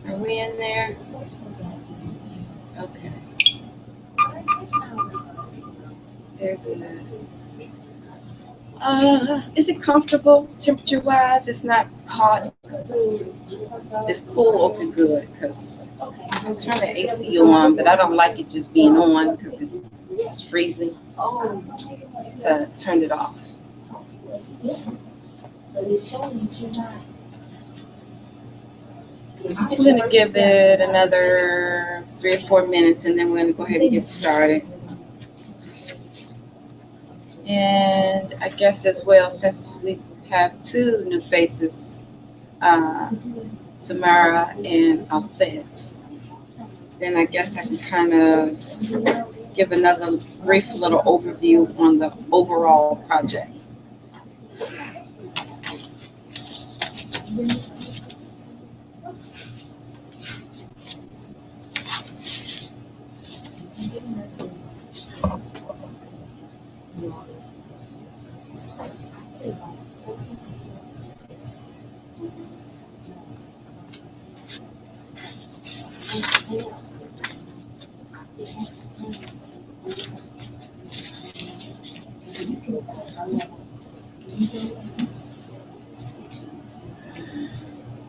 Are we in there? Okay. Very good. Is it comfortable temperature wise? It's not hot. It's cool. Okay, good. Because I'm turning the AC on, but I don't like it just being on because it's freezing. So I turned it off. I'm going to give it another 3 or 4 minutes, and then we're going to go ahead and get started. And I guess as well, since we have two new faces, Samara and Alset, then I guess I can kind of give another brief little overview on the overall project.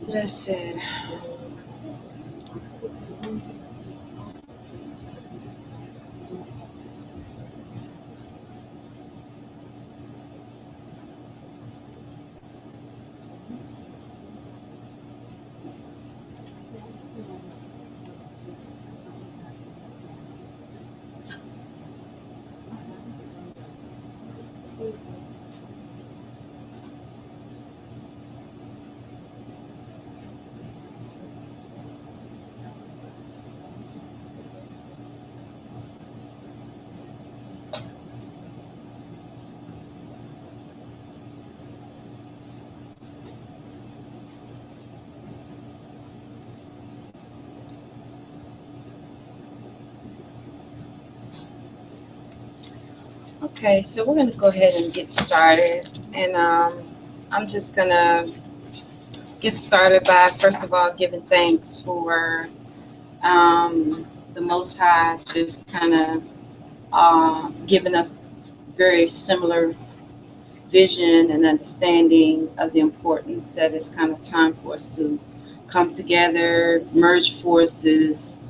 That's it. Okay, so we're going to go ahead and get started. And I'm just going to get started by, first of all, giving thanks for the Most High just kind of giving us very similar vision and understanding of the importance that it's kind of time for us to come together, merge forces.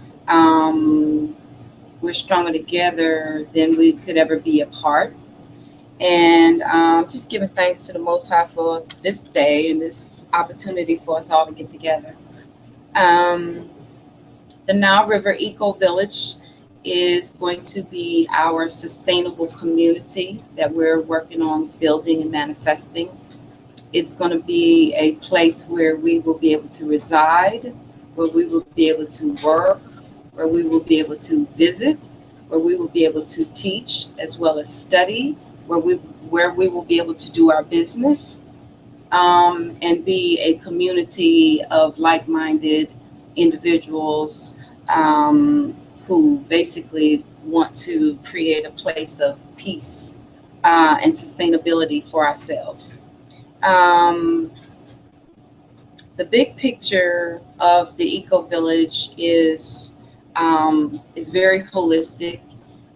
We're stronger together than we could ever be apart. And just giving thanks to the Most High for this day and this opportunity for us all to get together. Um, the Nile River Eco Village is going to be our sustainable community that we're working on building and manifesting. It's going to be a place where we will be able to reside, where we will be able to work, where we will be able to visit, where we will be able to teach as well as study, where we will be able to do our business, and be a community of like-minded individuals who basically want to create a place of peace and sustainability for ourselves. Um, the big picture of the eco village is very holistic.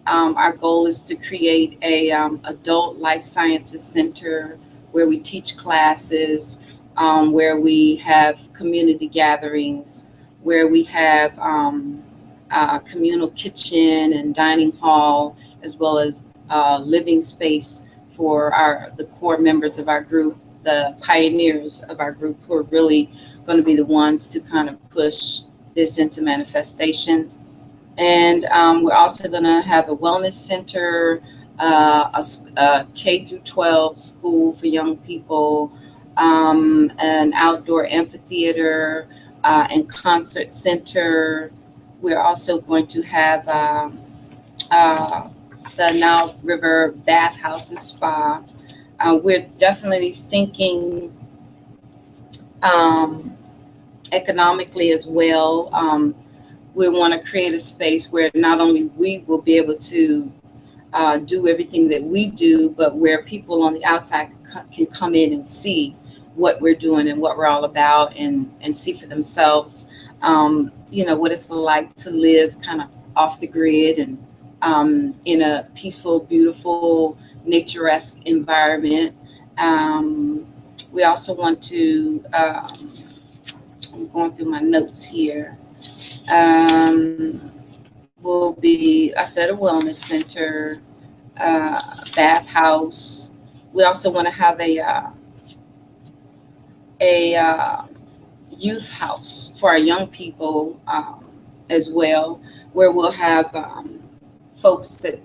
Our goal is to create a adult life sciences center where we teach classes, where we have community gatherings, where we have communal kitchen and dining hall, as well as living space for the core members of our group, the pioneers of our group, who are really going to be the ones to kind of push this into manifestation. And we're also going to have a wellness center, a K through 12 school for young people, an outdoor amphitheater, and concert center. We're also going to have uh, the Nile River Bathhouse and Spa. We're definitely thinking um, economically as well. We want to create a space where not only we will be able to do everything that we do, but where people on the outside can come in and see what we're doing and what we're all about, and see for themselves, what it's like to live kind of off the grid and in a peaceful, beautiful, nature-esque environment. We also want to, I'm going through my notes here. Will be, I said, a wellness center, bathhouse. We also want to have a youth house for our young people as well, where we'll have folks that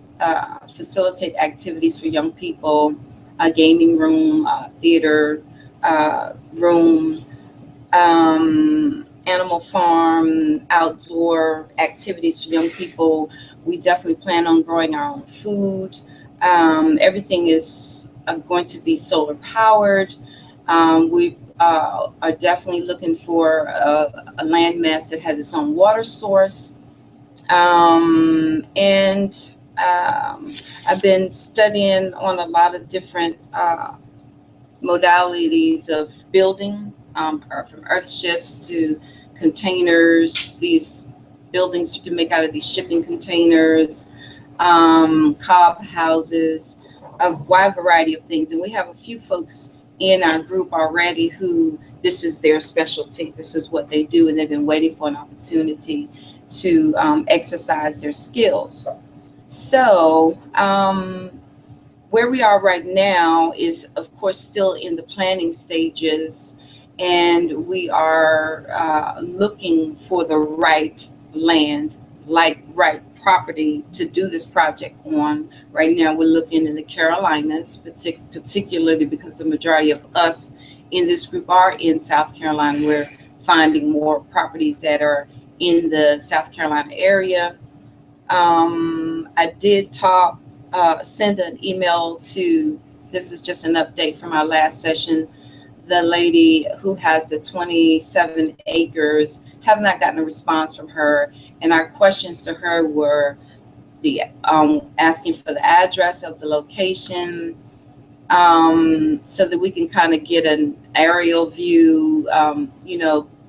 facilitate activities for young people, a gaming room, theater room, animal farm, outdoor activities for young people. We definitely plan on growing our own food. Everything is going to be solar powered. We are definitely looking for a landmass that has its own water source. And I've been studying on a lot of different modalities of building, from earth ships to containers, these buildings you can make out of these shipping containers, cob houses, a wide variety of things. And we have a few folks in our group already who this is their specialty. This is what they do, and they've been waiting for an opportunity to exercise their skills. So where we are right now is, of course, still in the planning stages, and we are looking for the right land, like right property to do this project on. Right now, we're looking in the Carolinas, particularly because the majority of us in this group are in South Carolina. We're finding more properties that are in the South Carolina area. I did send an email to, this is just an update from our last session, the lady who has the 27 acres, have not gotten a response from her. And our questions to her were the asking for the address of the location, so that we can kind of get an aerial view,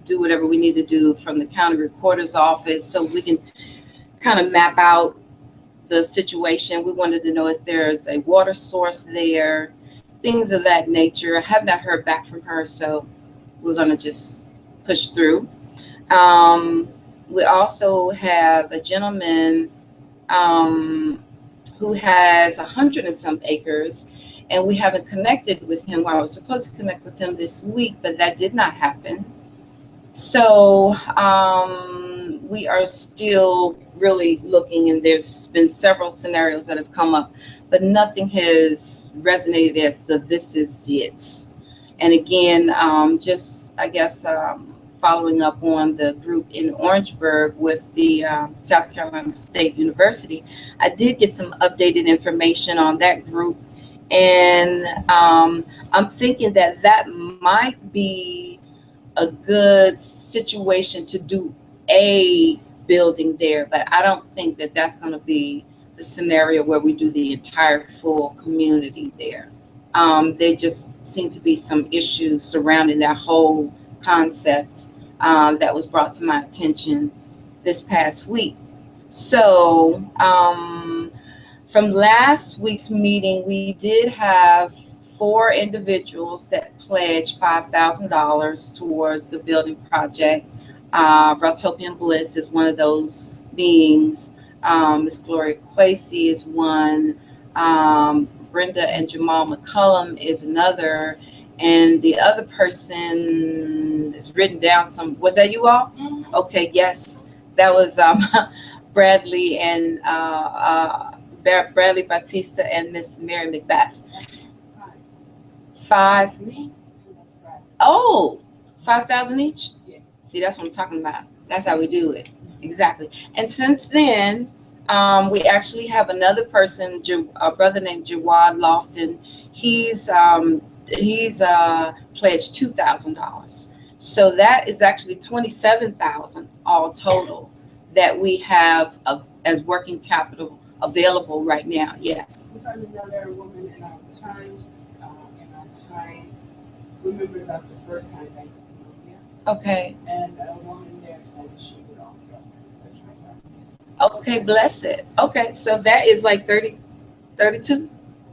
do whatever we need to do from the county recorder's office, so we can kind of map out the situation. We wanted to know if there's a water source there, things of that nature. I have not heard back from her, so we're going to just push through. We also have a gentleman who has 100 and some acres, and we haven't connected with him. Well, I was supposed to connect with him this week, but that did not happen. So we are still really looking, and there's been several scenarios that have come up, but nothing has resonated as the this is it. And again, just I guess following up on the group in Orangeburg with the South Carolina State University, I did get some updated information on that group, and I'm thinking that that might be a good situation to do a building there, but I don't think that that's going to be the scenario where we do the entire full community there. There just seem to be some issues surrounding that whole concept that was brought to my attention this past week. So from last week's meeting, we did have 4 individuals that pledged $5,000 towards the building project. Ratopian Bliss is one of those beings. Miss Gloria Quasey is one. Brenda and Jamal McCullum is another. And the other person is written down some, was that you all? Mm-hmm. Okay, yes. That was Bradley and Bradley Batista and Miss Mary Macbeth. 5. Oh, 5,000 each? Yes. See, that's what I'm talking about. That's how we do it. Exactly. And since then, we actually have another person, a brother named Jawad Lofton. He's pledged $2,000. So that is actually $27,000 all total that we have as working capital available right now. Yes. We found another woman in our time remembers of the first time Bank of Colombia, Okay. and a woman there said that she would also try breast. Okay, bless it. Okay, so that is like 30, 32,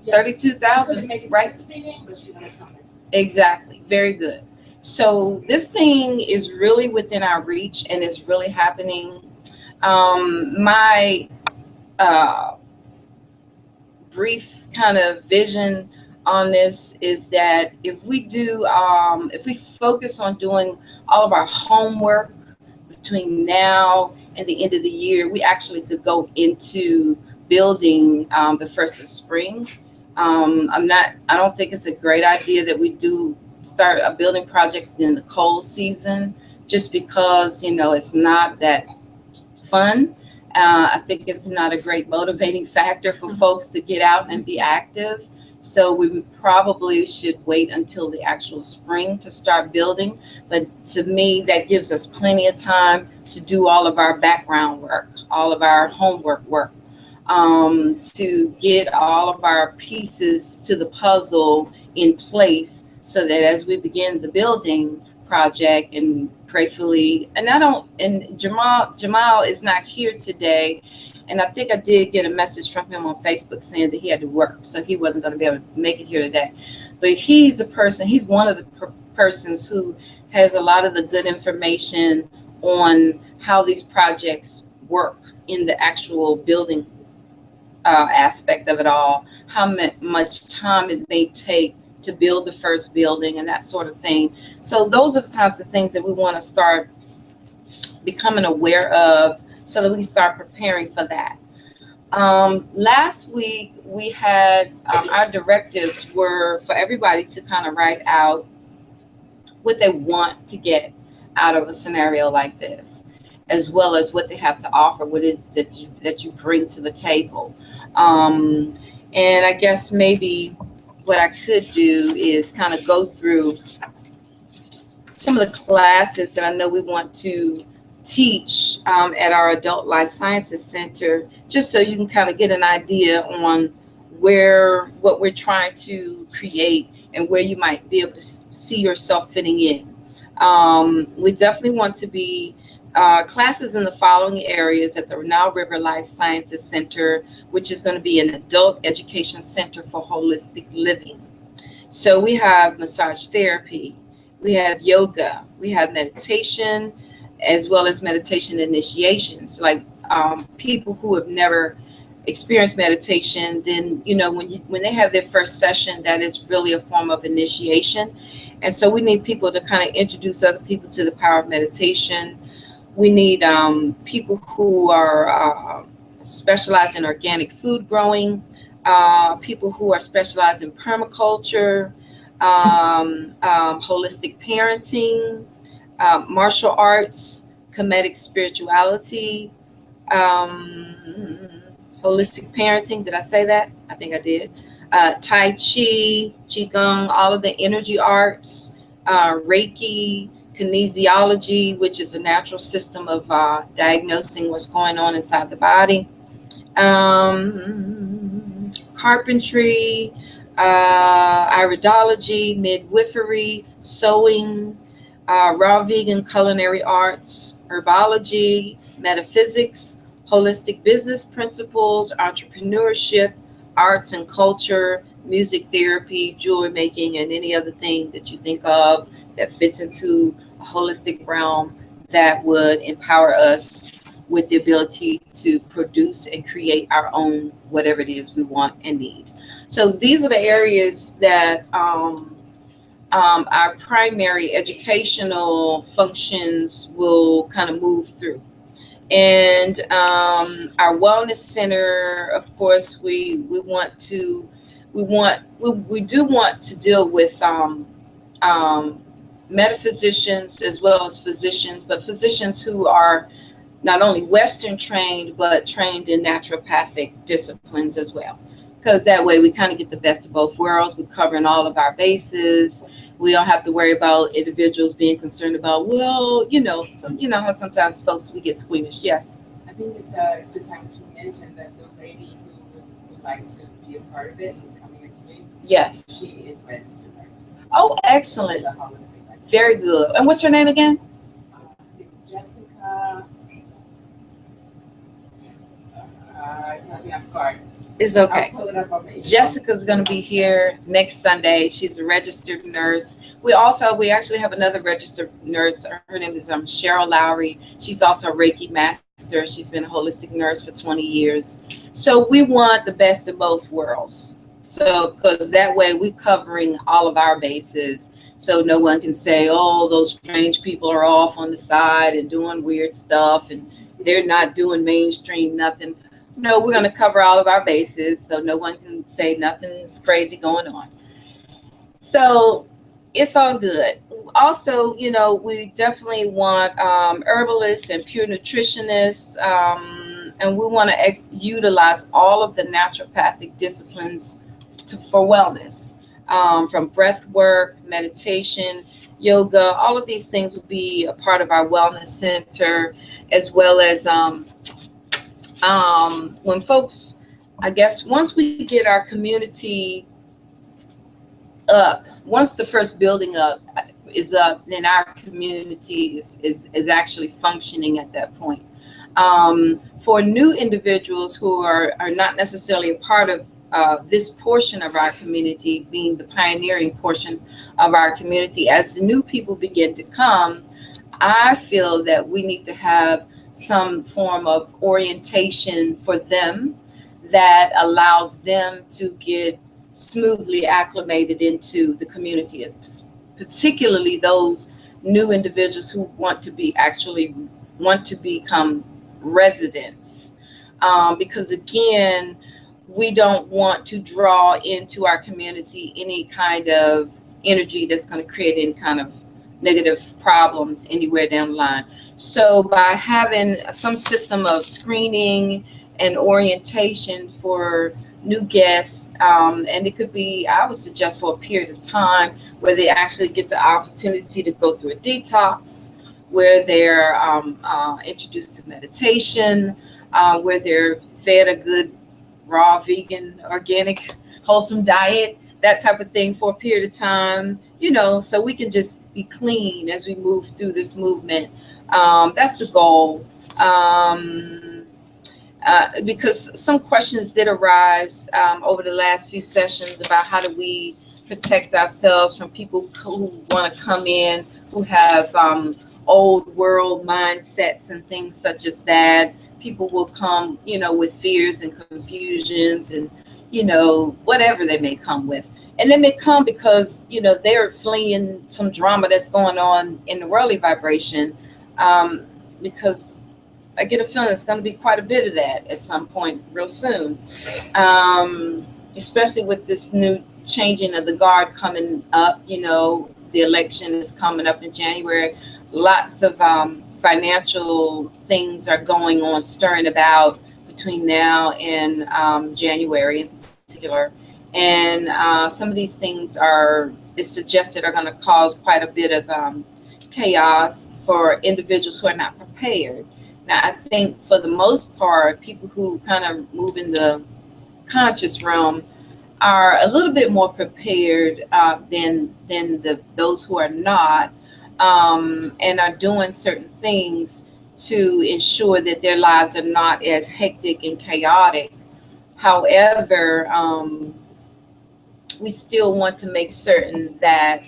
Yes. She 32,000, couldn't make it to right? this meeting, but she's gonna come next week. Exactly. Very good. So this thing is really within our reach and it's really happening. My uh, brief kind of vision on this is that if we focus on doing all of our homework between now and the end of the year, we actually could go into building the first of spring. I don't think it's a great idea that we do start a building project in the cold season just because, it's not that fun. I think it's not a great motivating factor for folks to get out and be active. So we probably should wait until the actual spring to start building. But to me, that gives us plenty of time to do all of our background work, all of our homework work, to get all of our pieces to the puzzle in place so that as we begin the building project and prayerfully, and I don't, and Jamal is not here today, and I think I did get a message from him on Facebook saying that he had to work, so he wasn't going to be able to make it here today. But he's one of the persons who has a lot of the good information on how these projects work in the actual building aspect of it all, how much time it may take to build the first building and that sort of thing. So those are the types of things that we want to start becoming aware of so that we can start preparing for that. Last week we had our directives were for everybody to kind of write out what they want to get out of a scenario like this, as well as what they have to offer, what it is that you bring to the table. Um, and I guess maybe what I could do is kind of go through some of the classes that I know we want to teach at our Adult Life Sciences Center, just so you can kind of get an idea on what we're trying to create and where you might be able to see yourself fitting in. We definitely want to be classes in the following areas at the Nile River Life Sciences Center, which is going to be an adult education center for holistic living. So we have massage therapy, we have yoga, we have meditation, as well as meditation initiations. Like people who have never experienced meditation, then when they have their first session, that is really a form of initiation. And so we need people to kind of introduce other people to the power of meditation. We need people who are specialized in organic food growing, people who are specialized in permaculture, holistic parenting, martial arts, comedic spirituality, holistic parenting. Did I say that? I think I did. Tai Chi, Qigong, all of the energy arts, Reiki, kinesiology, which is a natural system of diagnosing what's going on inside the body, carpentry, iridology, midwifery, sewing, raw vegan culinary arts, herbology, metaphysics, holistic business principles, entrepreneurship, arts and culture, music therapy, jewelry making, and any other thing that you think of that fits into a holistic realm that would empower us with the ability to produce and create our own whatever it is we want and need. So these are the areas that our primary educational functions will kind of move through. And our wellness center, of course, we do want to deal with metaphysicians as well as physicians, but physicians who are not only Western trained, but trained in naturopathic disciplines as well. Because that way we kind of get the best of both worlds. We're covering all of our bases. We don't have to worry about individuals being concerned about, well, how sometimes folks, we get squeamish. Yes. I think it's a good time to mention that the lady who would like to be a part of it is coming next week. Yes. She is registered. Oh, excellent. She's a holistic dietitian. Very good. And what's her name again? I think Jessica. I think I'm sorry. It's I'll okay. pull it up on my email. Jessica's going to be here next Sunday. She's a registered nurse. We actually have another registered nurse. Her name is Cheryl Lowry. She's also a Reiki master. She's been a holistic nurse for 20 years. So we want the best of both worlds. So because that way we're covering all of our bases. So no one can say, oh, those strange people are off on the side and doing weird stuff and they're not doing mainstream nothing. No, we're going to cover all of our bases so no one can say nothing's crazy going on. So it's all good. Also, we definitely want herbalists and pure nutritionists, and we want to utilize all of the naturopathic disciplines for wellness, from breath work, meditation, yoga. All of these things will be a part of our wellness center, as well as when folks, I guess, once we get our community up, once the first building is up, then our community is actually functioning at that point. For new individuals who are not necessarily a part of this portion of our community, being the pioneering portion of our community, as the new people begin to come, I feel that we need to have some form of orientation for them that allows them to get smoothly acclimated into the community, particularly those new individuals who want to become residents. Because again, we don't want to draw into our community any kind of energy that's going to create any kind of negative problems anywhere down the line. So by having some system of screening and orientation for new guests, and it could be, I would suggest, for a period of time where they actually get the opportunity to go through a detox, where they're introduced to meditation, where they're fed a good raw, vegan, organic, wholesome diet, that type of thing for a period of time, so we can just be clean as we move through this movement. That's the goal. Because some questions did arise over the last few sessions about how do we protect ourselves from people who want to come in, who have old world mindsets and things such as that. People will come, with fears and confusions and, whatever they may come with. And they may come because, they're fleeing some drama that's going on in the worldly vibration, because I get a feeling it's going to be quite a bit of that at some point real soon, especially with this new changing of the guard coming up. The election is coming up in January. Lots of financial things are going on, stirring about between now and January in particular. And some of these things it's suggested, are going to cause quite a bit of chaos for individuals who are not prepared. Now, I think for the most part, people who kind of move in the conscious realm are a little bit more prepared than those who are not, and are doing certain things to ensure that their lives are not as hectic and chaotic. However, we still want to make certain that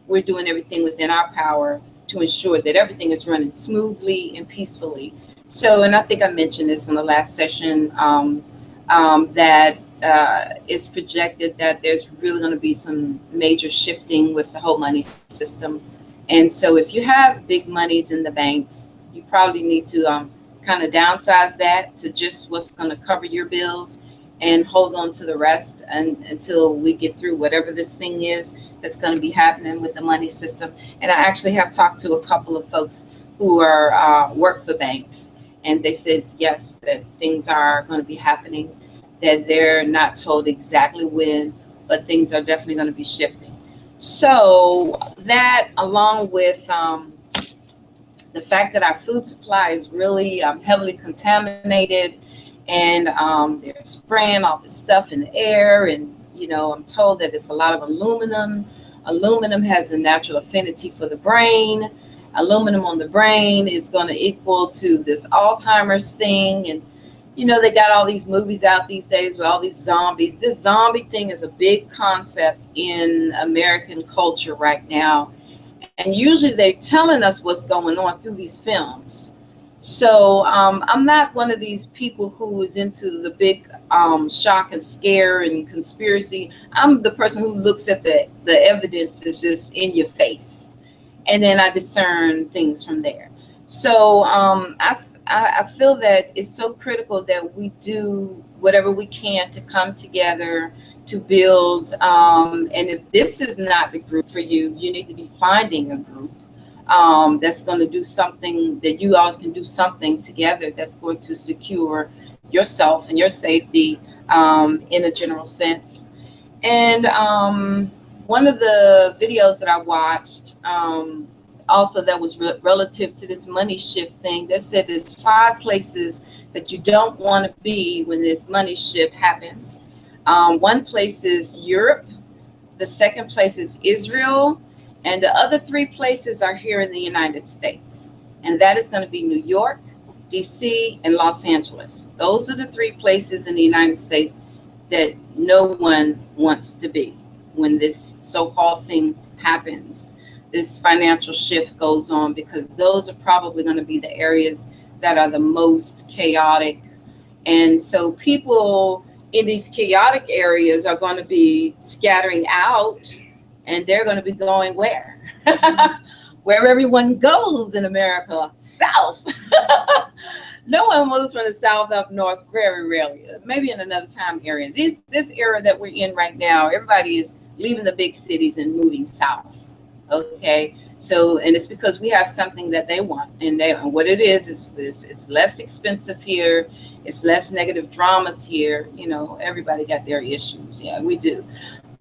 we're doing everything within our power to ensure that everything is running smoothly and peacefully. So, and I think I mentioned this in the last session, that it's projected that there's really going to be some major shifting with the whole money system. And so if you have big monies in the banks, you probably need to kind of downsize that to just what's going to cover your bills and hold on to the rest until we get through whatever this thing is that's going to be happening with the money system. And I actually have talked to a couple of folks who are work for banks, and they said yes, that things are going to be happening, that they're not told exactly when, but things are definitely going to be shifting. So that, along with the fact that our food supply is really heavily contaminated, and they're spraying all this stuff in the air, and I'm told that it's a lot of aluminum. Aluminum has a natural affinity for the brain. Aluminum on the brain is going to equal to this Alzheimer's thing. And, they got all these movies out these days with all these zombies. This zombie thing is a big concept in American culture right now. And usually they're telling us what's going on through these films. So I'm not one of these people who is into the big shock and scare and conspiracy. I'm the person who looks at the evidence that's just in your face, and then I discern things from there. So I feel that it's so critical that we do whatever we can to come together to build. And if this is not the group for you, you need to be finding a group that's going to do something, that you all can do something together that's going to secure yourself and your safety in a general sense. And one of the videos that I watched, also that was relative to this money shift thing, that said there's 5 places that you don't want to be when this money shift happens. One place is Europe, the second place is Israel, and the other 3 places are here in the United States. And that is going to be New York, DC, and Los Angeles. Those are the 3 places in the United States that no one wants to be when this so-called thing happens. This financial shift goes on, because those are probably going to be the areas that are the most chaotic. And so people in these chaotic areas are going to be scattering out, and they're going to be going where? Where everyone goes in America, south. No one moves from the south up north, very rarely. Maybe in another time area. This era that we're in right now, everybody is leaving the big cities and moving south. Okay, so, and it's because we have something that they want, and what it is it's less expensive here. It's less negative dramas here. Everybody got their issues. Yeah, we do.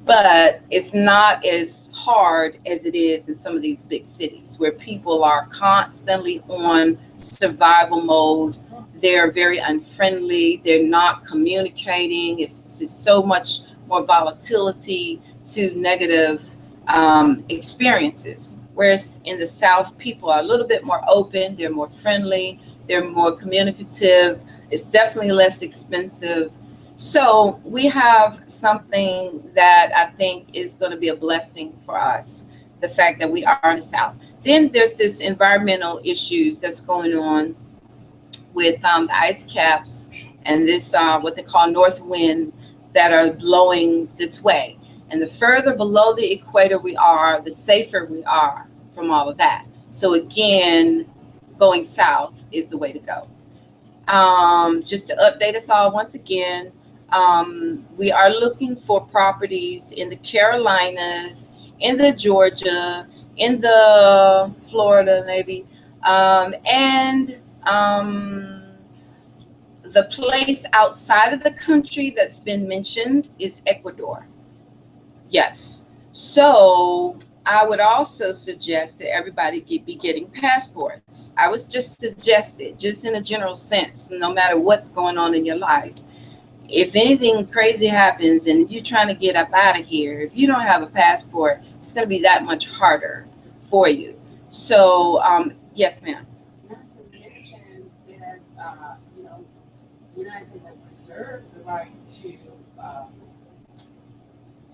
But it's not as hard as it is in some of these big cities where people are constantly on survival mode. They're very unfriendly. They're not communicating. It's just so much more volatility to negative experiences. Whereas in the South, people are a little bit more open. They're more friendly. They're more communicative. It's definitely less expensive. So we have something that I think is going to be a blessing for us, the fact that we are in the South. Then there's this environmental issues that's going on with the ice caps and this what they call north wind that are blowing this way. And the further below the equator we are, the safer we are from all of that. So again, going south is the way to go. Just to update us all once again, we are looking for properties in the Carolinas, in the Georgia, in the Florida maybe, and the place outside of the country that's been mentioned is Ecuador. Yes. So I would also suggest that everybody be getting passports. I was just suggested, just in a general sense, no matter what's going on in your life. If anything crazy happens and you're trying to get up out of here, if you don't have a passport, it's going to be that much harder for you. So, yes, ma'am. Not to mention that, the United States has reserved the right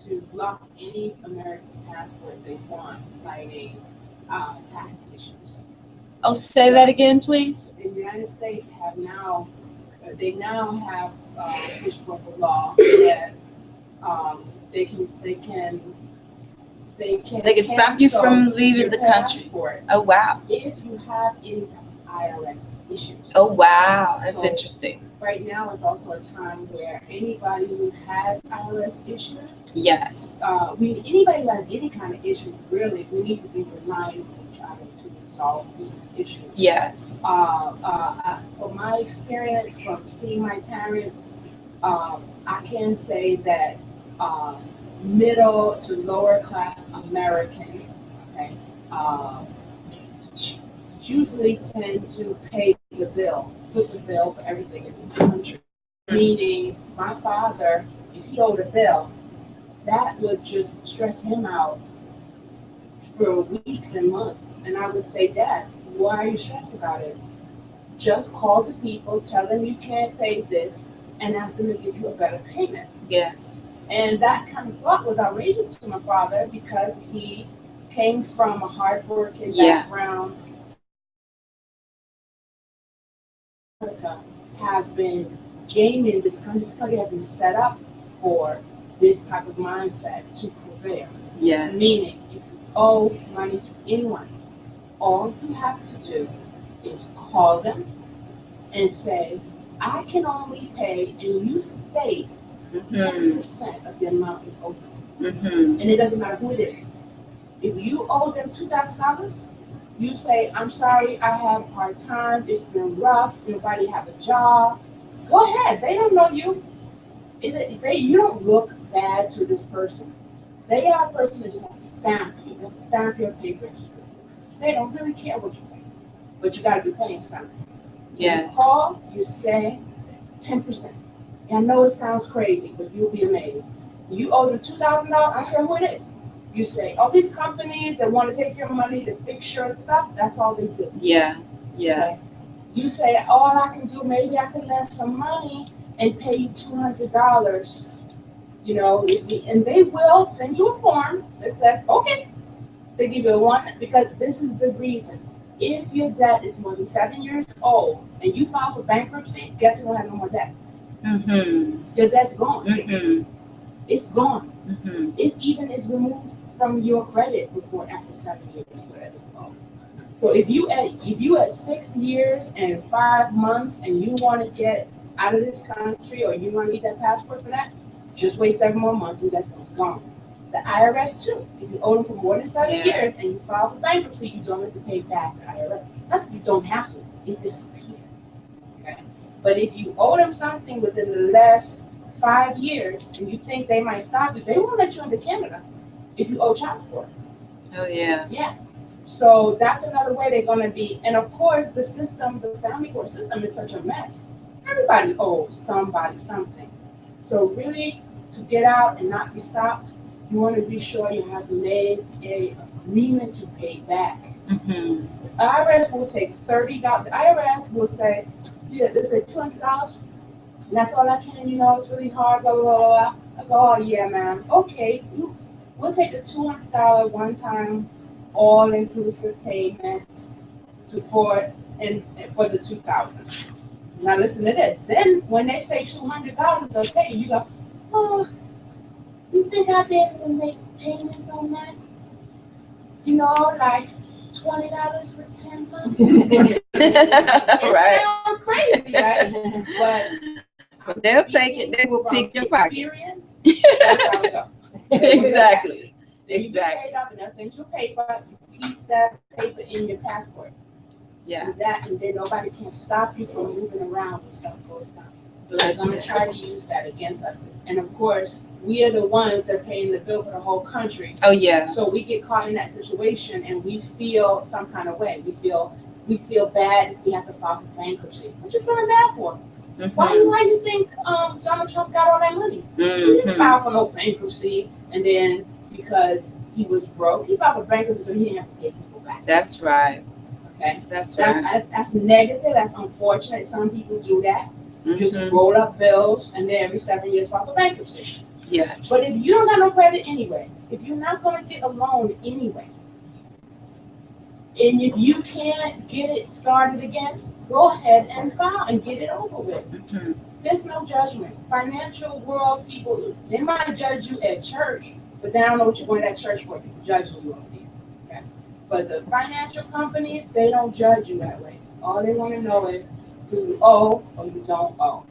to block any American's passport they want, citing tax issues. Oh, say that again, please. The United States have now, they now have pushed for the law that they can stop you from leaving the country. Oh, wow. If you have any type of IRS issues. Oh, wow. That's interesting. Right now is also a time where anybody who has IRS issues. Yes. Anybody who has any kind of issues, really, we need to be relying on each other to resolve these issues. Yes. From my experience, from seeing my parents, I can say that middle to lower class Americans, okay, usually tend to pay the bill, foot the bill for everything in this country. Meaning, my father, if he owed a bill, that would just stress him out for weeks and months. And I would say, Dad, why are you stressed about it? Just call the people, tell them you can't pay this, and ask them to give you a better payment. Yes. And that kind of thought was outrageous to my father because he came from a hardworking background. Have been gaming this country have been set up for this type of mindset to prevail. Yes. Meaning, if you owe money to anyone, all you have to do is call them and say, I can only pay, and you state 10% of the amount you owe them. And it doesn't matter who it is. If you owe them $2,000, you say, I'm sorry, I have a hard time, it's been rough, nobody have a job. Go ahead, they don't know you. You don't look bad to this person. They are a person that just have to stamp you. They have to stamp your paper. They don't really care what you pay, but you got to be paying something. Yes. You call, you say 10%. And I know it sounds crazy, but you'll be amazed. You owe them $2,000, I don't care who it is. You say, all these companies that want to take your money to fix your stuff, that's all they do. Yeah. Yeah. Okay? You say, all I can do, maybe I can lend some money and pay you $200. You know, and they will send you a form that says, okay, they give you a one, because this is the reason. If your debt is more than 7 years old and you file for bankruptcy, guess who will have no more debt? Your debt's gone. It's gone. It even is removed from your credit report after 7 years. So if you at 6 years and 5 months and you want to get out of this country or you want to need that passport for that, just wait 7 more months and that's gone. The IRS too. If you owe them for more than 7 years and you file for bankruptcy, you don't have to pay back the IRS. Not that you don't have to, it disappears. Okay. But if you owe them something within the last 5 years and you think they might stop you, they won't let you into Canada if you owe child support. Oh yeah. Yeah. So that's another way they're going to be. And of course, the system, the family court system is such a mess. Everybody owes somebody something. So really, to get out and not be stopped, you want to be sure you have made an agreement to pay back. The IRS will take $30. The IRS will say, yeah, they say $200. That's all I can, it's really hard, blah, blah, blah. I go, oh, yeah, ma'am. Okay, we'll take the $200 one-time all-inclusive payment for the $2,000. Now listen to this. Then when they say $200, okay, you go, oh, you think I'd be able to make payments on that? Like $20 for 10 months? It sounds crazy, right? But they'll take it. They will pick your pocket. Experience, that's how it goes. Exactly. Then you get paid up and they'll send you paper. You keep that paper in your passport. Yeah. And then nobody can stop you from moving around when stuff goes down. Bless They're going to try to use that against us. And of course, we are the ones that are paying the bill for the whole country. Oh yeah. So we get caught in that situation and we feel some kind of way. We feel bad if we have to file for bankruptcy. What you feeling bad for? Why do you think Donald Trump got all that money? He didn't file for no bankruptcy, and then because he was broke, he filed for bankruptcy so he didn't have to pay people back. That's right. Okay. That's right. That's negative. That's unfortunate. Some people do that. Just roll up bills and then every 7 years file for bankruptcy. Yes. But if you don't got no credit anyway, if you're not going to get a loan anyway, and if you can't get it started again, go ahead and file and get it over with. There's no judgment. Financial world people, they might judge you at church, but they don't know what you're going to that church for. People judging you on there. Okay? But the financial companies, they don't judge you that way. All they want to know is, do you owe or you don't owe?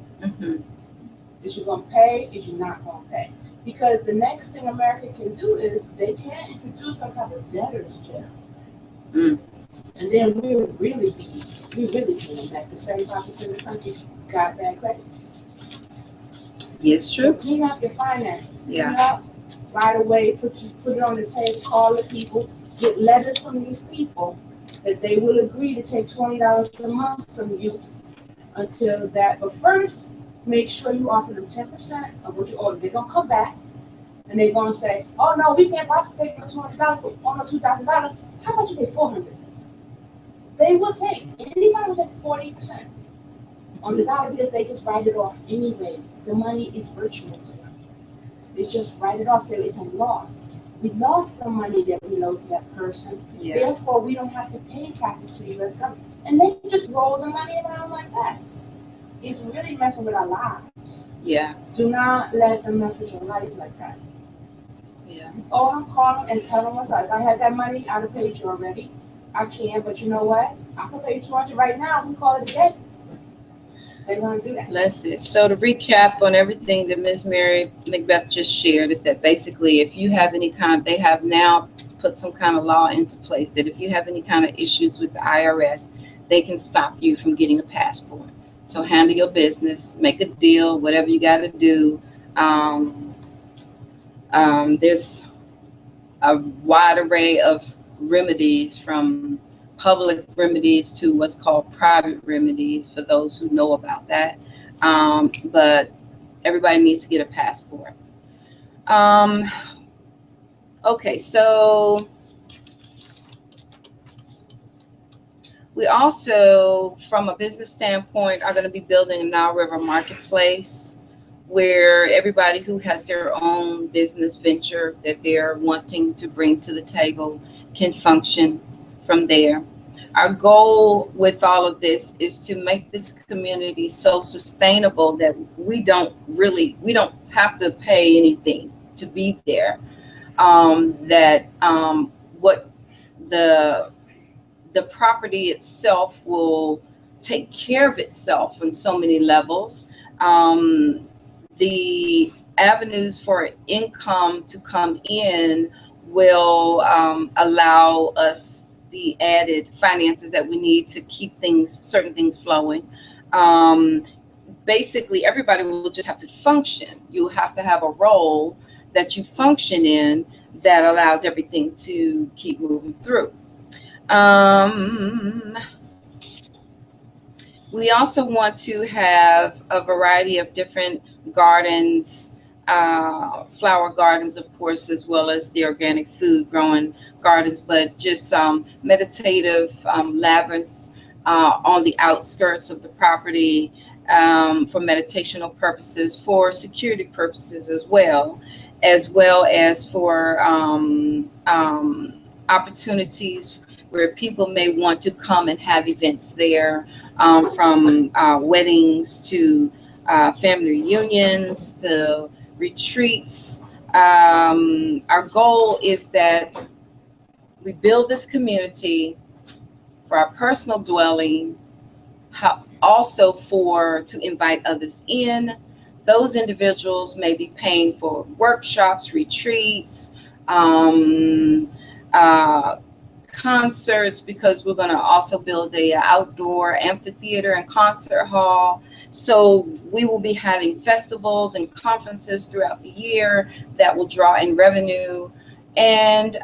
Is you going to pay? Is you not going to pay? Because the next thing America can do is they can introduce some kind of debtor's jail. And then we would really be in a mess. Because 75% of the country got bad credit. Yes, true. So clean up your finances. Clean Yeah. up right away. Put it on the table. Call the people. Get letters from these people that they will agree to take $20 a month from you until that. But first, make sure you offer them 10% of what you owe. They're gonna come back. And they're gonna say, oh no, we can't possibly take no $200, oh no, $2,000. How about you pay $400? They will take, anybody will take 40% on the dollar because they just write it off anyway. The money is virtual to them. They just write it off, so it's a loss. We lost the money that we owe to that person. Yeah. Therefore, we don't have to pay taxes to the U.S. government. And they just roll the money around like that. It's really messing with our lives. Yeah. Do not let them mess with your life like that. Yeah. Oh, I'm calling and telling myself, if I had that money, I'd have paid you already. I can, but you know what? I can pay you $200 right now. We call it a day. They're going to do that. Let's see. So to recap on everything that Ms. Mary Macbeth just shared is that basically if you have any kind, they have now put some kind of law into place that if you have any kind of issues with the IRS, they can stop you from getting a passport. So handle your business, make a deal, whatever you got to do. There's a wide array of remedies, from public remedies to what's called private remedies for those who know about that. But everybody needs to get a passport. Okay, so we also, from a business standpoint, are going to be building a Nile River marketplace where everybody who has their own business venture that they're wanting to bring to the table can function from there. Our goal with all of this is to make this community so sustainable that we don't have to pay anything to be there. What the property itself will take care of itself on so many levels. The avenues for income to come in will allow us the added finances that we need to keep certain things flowing. Basically, everybody will just have to function. You have to have a role that you function in that allows everything to keep moving through. We also want to have a variety of different gardens, flower gardens, of course, as well as the organic food growing gardens, but just meditative labyrinths on the outskirts of the property for meditational purposes, for security purposes as well as for opportunities where people may want to come and have events there, from weddings to family reunions to retreats. Our goal is that we build this community for our personal dwelling, also to invite others in. Those individuals may be paying for workshops, retreats, concerts, because we're going to also build a outdoor amphitheater and concert hall. So we will be having festivals and conferences throughout the year that will draw in revenue. And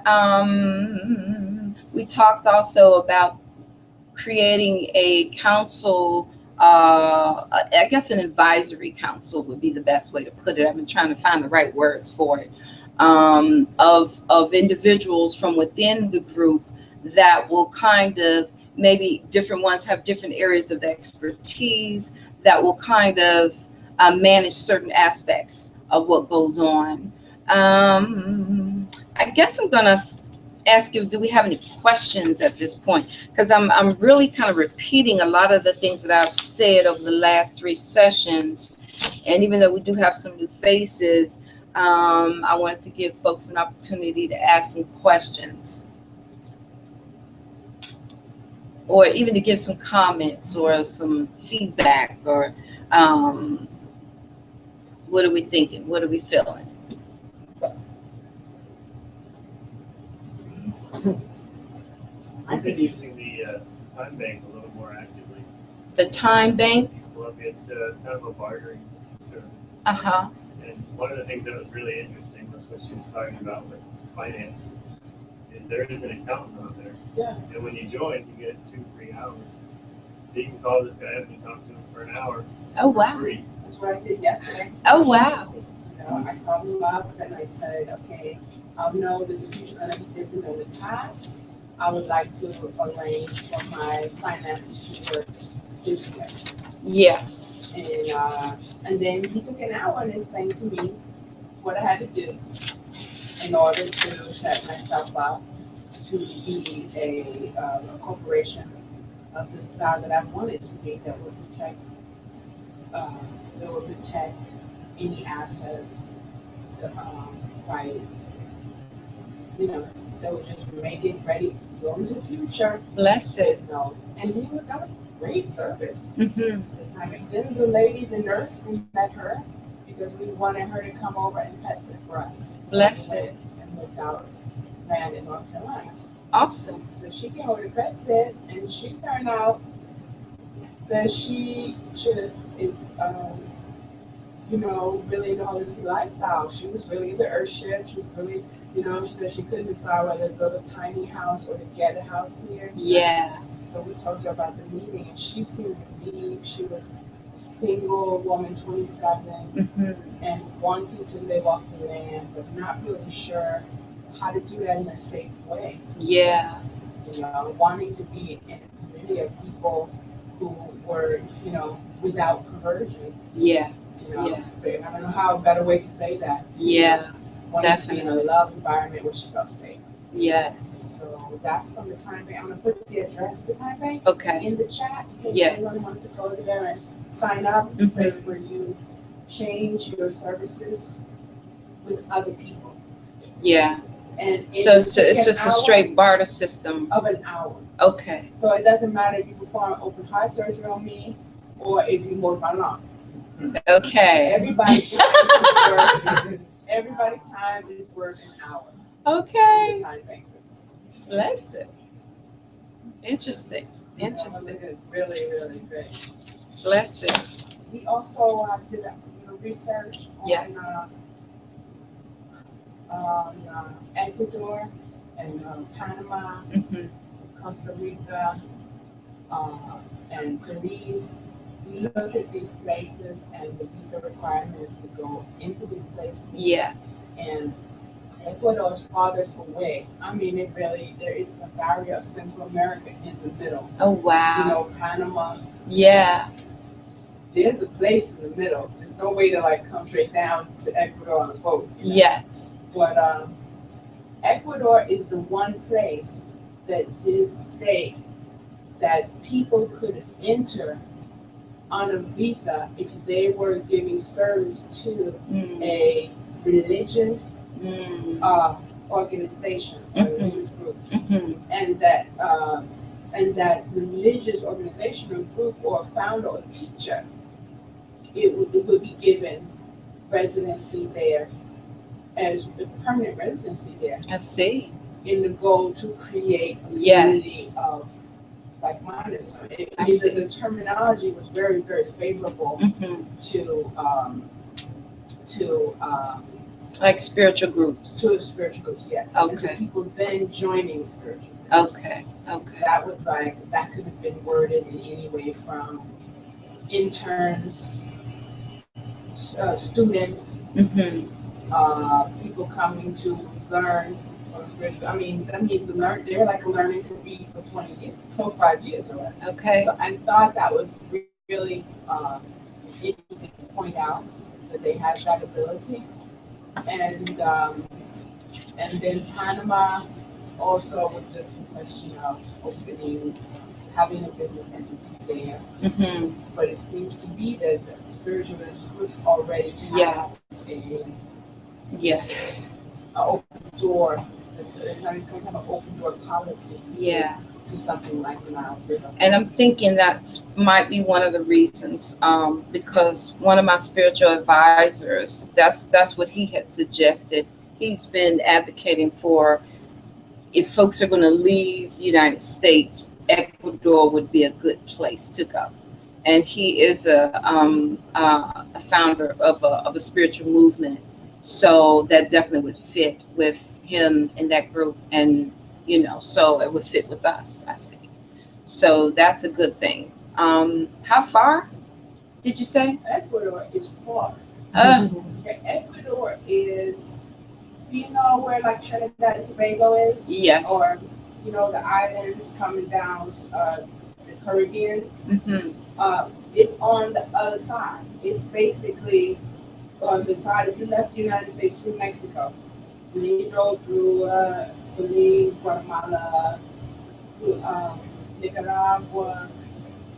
we talked also about creating a council, I guess an advisory council would be the best way to put it. I've been trying to find the right words for it, of individuals from within the group that will kind of, maybe different ones have different areas of expertise that will kind of manage certain aspects of what goes on. I guess I'm gonna ask you, do we have any questions at this point? Because I'm really kind of repeating a lot of the things that I've said over the last 3 sessions. And even though we do have some new faces, I wanted to give folks an opportunity to ask some questions, or even to give some comments or some feedback, or what are we thinking? What are we feeling? I've been using the time bank a little more actively. The time bank? Well, it's kind of a bartering service. Uh-huh. And one of the things that was really interesting was what she was talking about with finance. Is there is an accountant on there. Yeah. And when you join, you get 2 free hours. So you can call this guy up and talk to him for an hour. Oh, wow. Free. That's what I did yesterday. Oh, wow. I called him up and I said, okay, I know that the future gonna be different than the past. I would like to arrange for my finances to work this way. Yeah. And then he took an hour and explained to me what I had to do in order to set myself up to be a corporation of the style that I wanted to be that would uh, protect any assets, by, that would just make it ready to go into the future. Bless it. And that was great service. Mm-hmm. And then the lady, the nurse, we met her because we wanted her to come over and pet sit for us. Bless it. And lived out land in North Carolina. Awesome. So she came over to pet sit, and she turned out that she just is, really into holistic lifestyle. She was really into earthship. She was really, she said she couldn't decide whether to build a tiny house or to get a house here. Yeah. So we told her about the meeting, and she seemed relieved. She was a single woman, 27, Mm-hmm. and wanting to live off the land, but not really sure how to do that in a safe way. Yeah. Wanting to be in a community of people who were, without perversion. Yeah. Yeah. I don't know how a better way to say that. Yeah. Wanting to be in a love environment where she felt safe. Yes. So that's from the time bank. I'm gonna put the address of the time bank Okay. in the chat in case Yes. anyone wants to go there and sign up. It's a place where you change your services with other people. Yeah. And So it's just a straight barter system. of an hour. Okay. So it doesn't matter if you perform open heart surgery on me or if you mow my lawn. Okay. Everybody's time is worth an hour. Okay. The time bank system. Bless it. Interesting. Interesting. Really, really great. Bless it. We also did research on Yes. Ecuador and Panama, Mm-hmm. Costa Rica, and Belize. We looked at these places and the visa requirements to go into these places. Yeah. And Ecuador is farthest away. I mean, there is a barrier of Central America in the middle. Oh, wow. Panama. Yeah. There's a place in the middle. There's no way to come straight down to Ecuador on a boat. Yes. But Ecuador is the one place that did state that people could enter on a visa if they were giving service to a religious organization, a religious group, and that religious organization or group or founder or teacher, it would be given residency there as a permanent residency there. I see. In the goal to create a community of like-minded. The terminology was very, very favorable to like spiritual groups. To spiritual groups, yes. Okay. And to people then joining spiritual groups. Okay. Okay. That was that could have been worded in any way from interns, students, people coming to learn on spiritual. They're like a learning could be for 20 years, 5 years or whatever. Okay. So I thought that was really interesting to point out that they had that ability. And then Panama also was just a question of having a business entity there. But it seems to be that the spiritualist group already has an open door. It's kind of an open door policy. To something like the Nile River. And I'm thinking that might be one of the reasons, because one of my spiritual advisors, that's what he had suggested. He's been advocating for, if folks are going to leave the United States, Ecuador would be a good place to go. And he is a founder of a spiritual movement, so that definitely would fit with him in that group, and so it would fit with us, I see. So that's a good thing. How far did you say? Ecuador is far. Okay, Ecuador is, do you know where like Trinidad and Tobago is? Yes. Or, you know, the islands coming down the Caribbean? Mm-hmm. It's on the other side. It's basically on the side, if you left the United States through Mexico, and then you go through Belize, Guatemala, through, Nicaragua,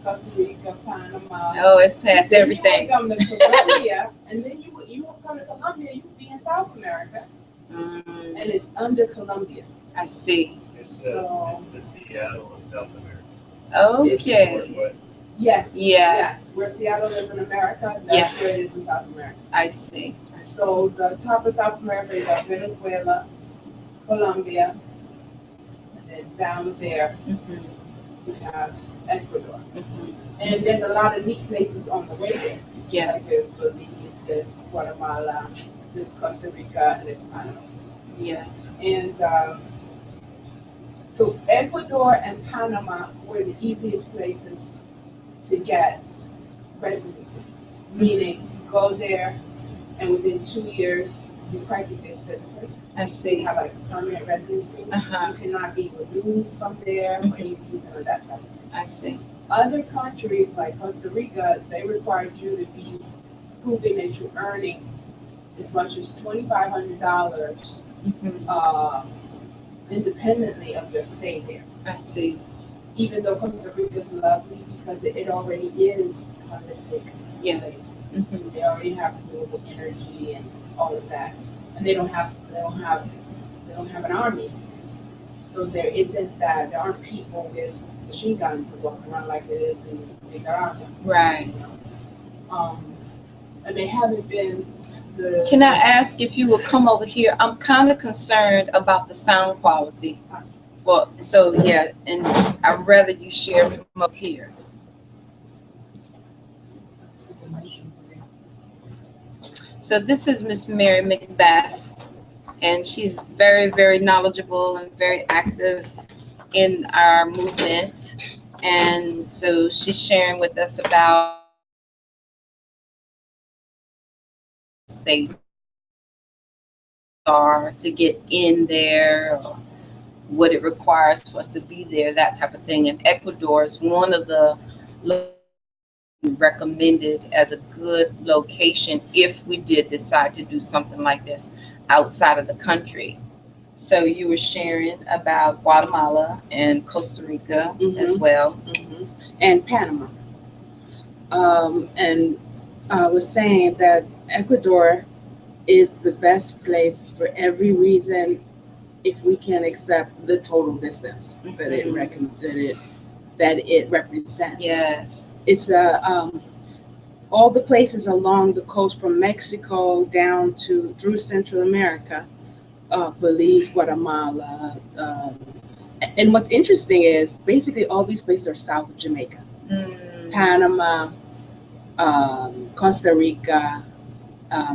Costa Rica, Panama. Oh, it's past Then everything. you would come to Colombia, and then you would come to Colombia, you would be in South America, and it's under Colombia. I see. It's So- the Seattle of South America. It's Okay. Northwest. Yes. Yeah. Yes. Where Seattle is in America, that's Yes. where it is in South America. I see. So the top of South America, you got Venezuela, Colombia, and then down there Mm-hmm. you have Ecuador. Mm-hmm. And there's a lot of neat places on the way there. Like Yes. there's Belize, there's Guatemala, there's Costa Rica, and there's Panama. Yes. And so Ecuador and Panama were the easiest places to get residency, meaning you go there and within 2 years you're practically a citizen. I You see. have like a permanent residency. Uh-huh. You cannot be removed from there or any visa or that type of thing. I see. Other countries like Costa Rica, they required you to be proving that you're earning as much as $2,500 Mm-hmm. Independently of your stay there. I see. Even though Costa Rica is lovely because it already is holistic. Yes. Mm-hmm. They already have renewable energy and all of that, and they don't have an army. So there aren't people with machine guns walking around like it is in Nicaragua. Right. You know? And they haven't been the. Can I ask if you will come over here? I'm kind of concerned about the sound quality. Well, so yeah, and I'd rather you share from up here. So this is Miss Mary Macbeth, and she's very, very knowledgeable and very active in our movement. And so she's sharing with us about they are to get in there, or what it requires for us to be there, that type of thing. And Ecuador is one of the recommended as a good location if we did decide to do something like this outside of the country. So you were sharing about Guatemala and Costa Rica as well. And Panama. And I was saying that Ecuador is the best place for every reason if we can accept the total distance that it represents. Yes. It's all the places along the coast from Mexico down through Central America, Belize, Guatemala. And what's interesting is basically all these places are south of Jamaica. Panama, Costa Rica,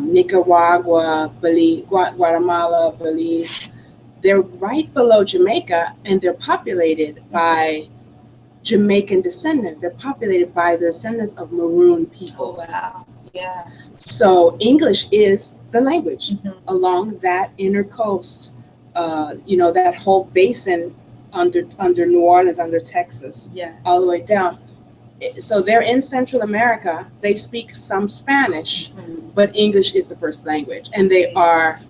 Nicaragua, Belize, Guatemala, Belize. They're right below Jamaica, and they're populated by Jamaican descendants. They're populated by the descendants of maroon Oh, peoples. wow. Yeah. So English is the language along that inner coast. That whole basin under New Orleans, under Texas, Yes. all the way down. So they're in Central America. They speak some Spanish, but English is the first language, and they are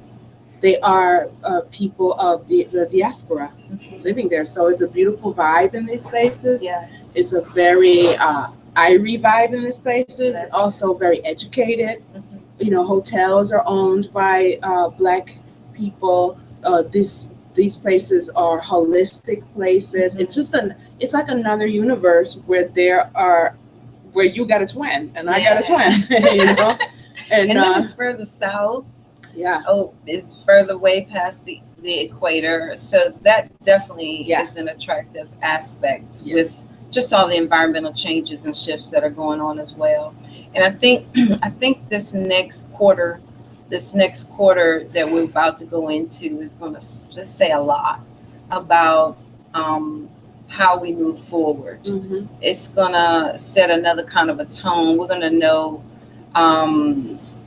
people of the diaspora living there. So it's a beautiful vibe in these places. Yes. It's a very Irie vibe in these places. Yes. Also very educated. Hotels are owned by Black people. These places are holistic places. It's like another universe where you got a twin and I got a twin. And then it's further south. yeah. Oh, it's further way past the equator. So that definitely is an attractive aspect with just all the environmental changes and shifts that are going on as well. And I think this next quarter that we're about to go into is going to just say a lot about how we move forward. It's going to set another kind of a tone. We're going to know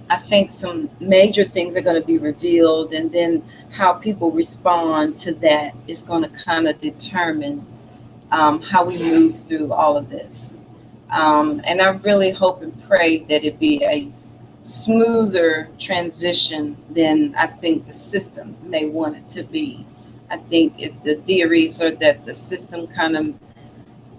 I think some major things are going to be revealed, and then how people respond to that is going to kind of determine how we move through all of this. And I really hope and pray that it be a smoother transition than I think the system may want it to be. I think the theories are that the system kind of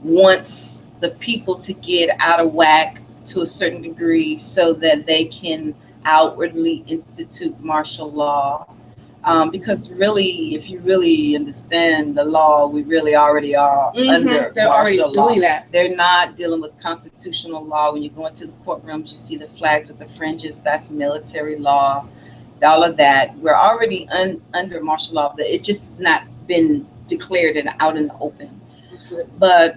wants the people to get out of whack to a certain degree so that they can outwardly institute martial law. Because really, if you really understand the law, we really already are under They're already martial law. doing that. They're not dealing with constitutional law. When you go into the courtrooms, you see the flags with the fringes. That's military law. All of that. We're already under martial law. But it just has not been declared and out in the open. Absolutely. But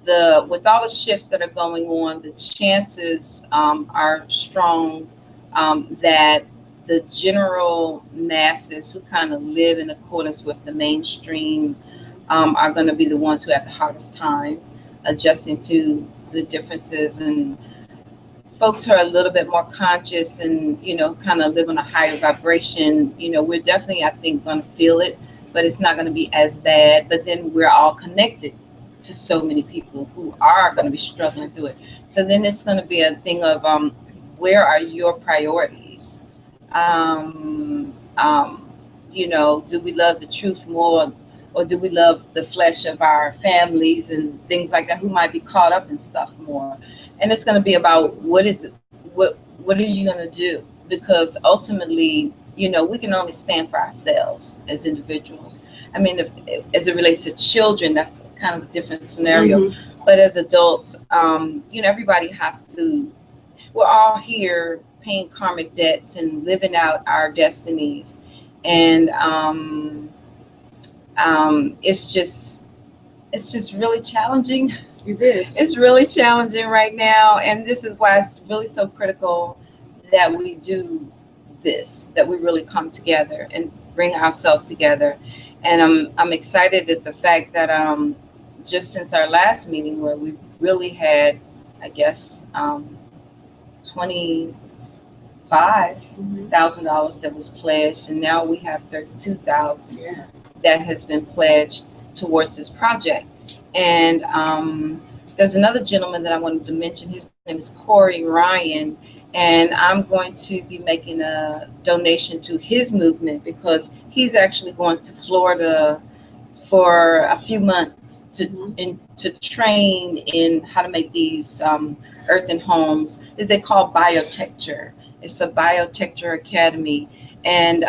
the with all the shifts that are going on, the chances are strong that the general masses who kind of live in accordance with the mainstream are going to be the ones who have the hardest time adjusting to the differences. And folks who are a little bit more conscious and, kind of live on a higher vibration, we're definitely, I think, going to feel it, but it's not going to be as bad. But then we're all connected to so many people who are going to be struggling through it. So then it's going to be a thing of where are your priorities? Do we love the truth more, or do we love the flesh of our families and things like that, who might be caught up in stuff more? And it's going to be about what are you going to do? Because ultimately, we can only stand for ourselves as individuals. I mean, as it relates to children, that's kind of a different scenario. But as adults, everybody has to, we're all here paying karmic debts and living out our destinies. And it's just really challenging. It is. It's really challenging right now. And this is why it's really so critical that we do this, that we really come together and bring ourselves together. And I'm excited at the fact that just since our last meeting, where we really had, I guess, $25,000 that was pledged, and now we have $32,000 that has been pledged towards this project. And there's another gentleman that I wanted to mention. His name is Corey Ryan, and I'm going to be making a donation to his movement because he's actually going to Florida for a few months to train in how to make these earthen homes that they call biotecture. It's a biotecture academy, and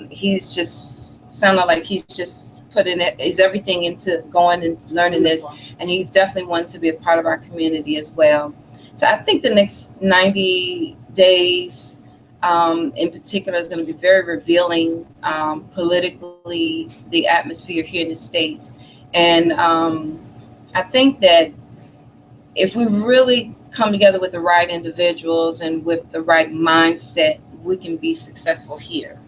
he's just sounded like he's just putting it, is everything into going and learning this, and he's definitely wanting to be a part of our community as well. So I think the next 90 days in particular is going to be very revealing politically, the atmosphere here in the States. And I think that if we really come together with the right individuals and with the right mindset, we can be successful here.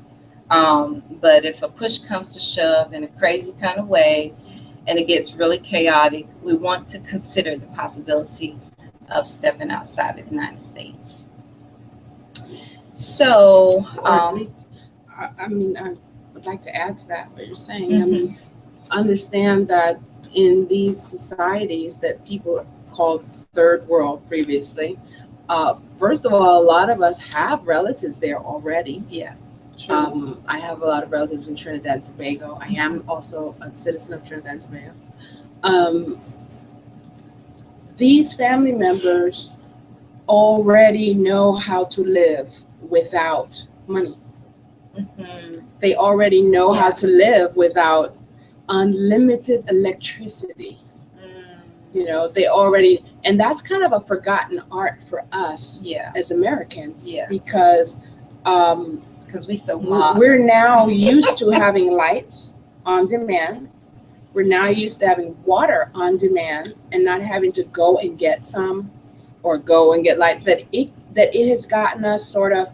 But if a push comes to shove in a crazy kind of way and it gets really chaotic, we want to consider the possibility of stepping outside of the United States. So, Or at least, I would like to add to that what you're saying. I mean, understand that in these societies that people called third world previously, first of all, a lot of us have relatives there already. Yeah. I have a lot of relatives in Trinidad and Tobago. I am also a citizen of Trinidad and Tobago. These family members already know how to live without money. They already know how to live without unlimited electricity. They already, and that's kind of a forgotten art for us as Americans, because we so modern. We're now used to having lights on demand. We're now used to having water on demand and not having to go and get some or go and get lights. That it has gotten us sort of,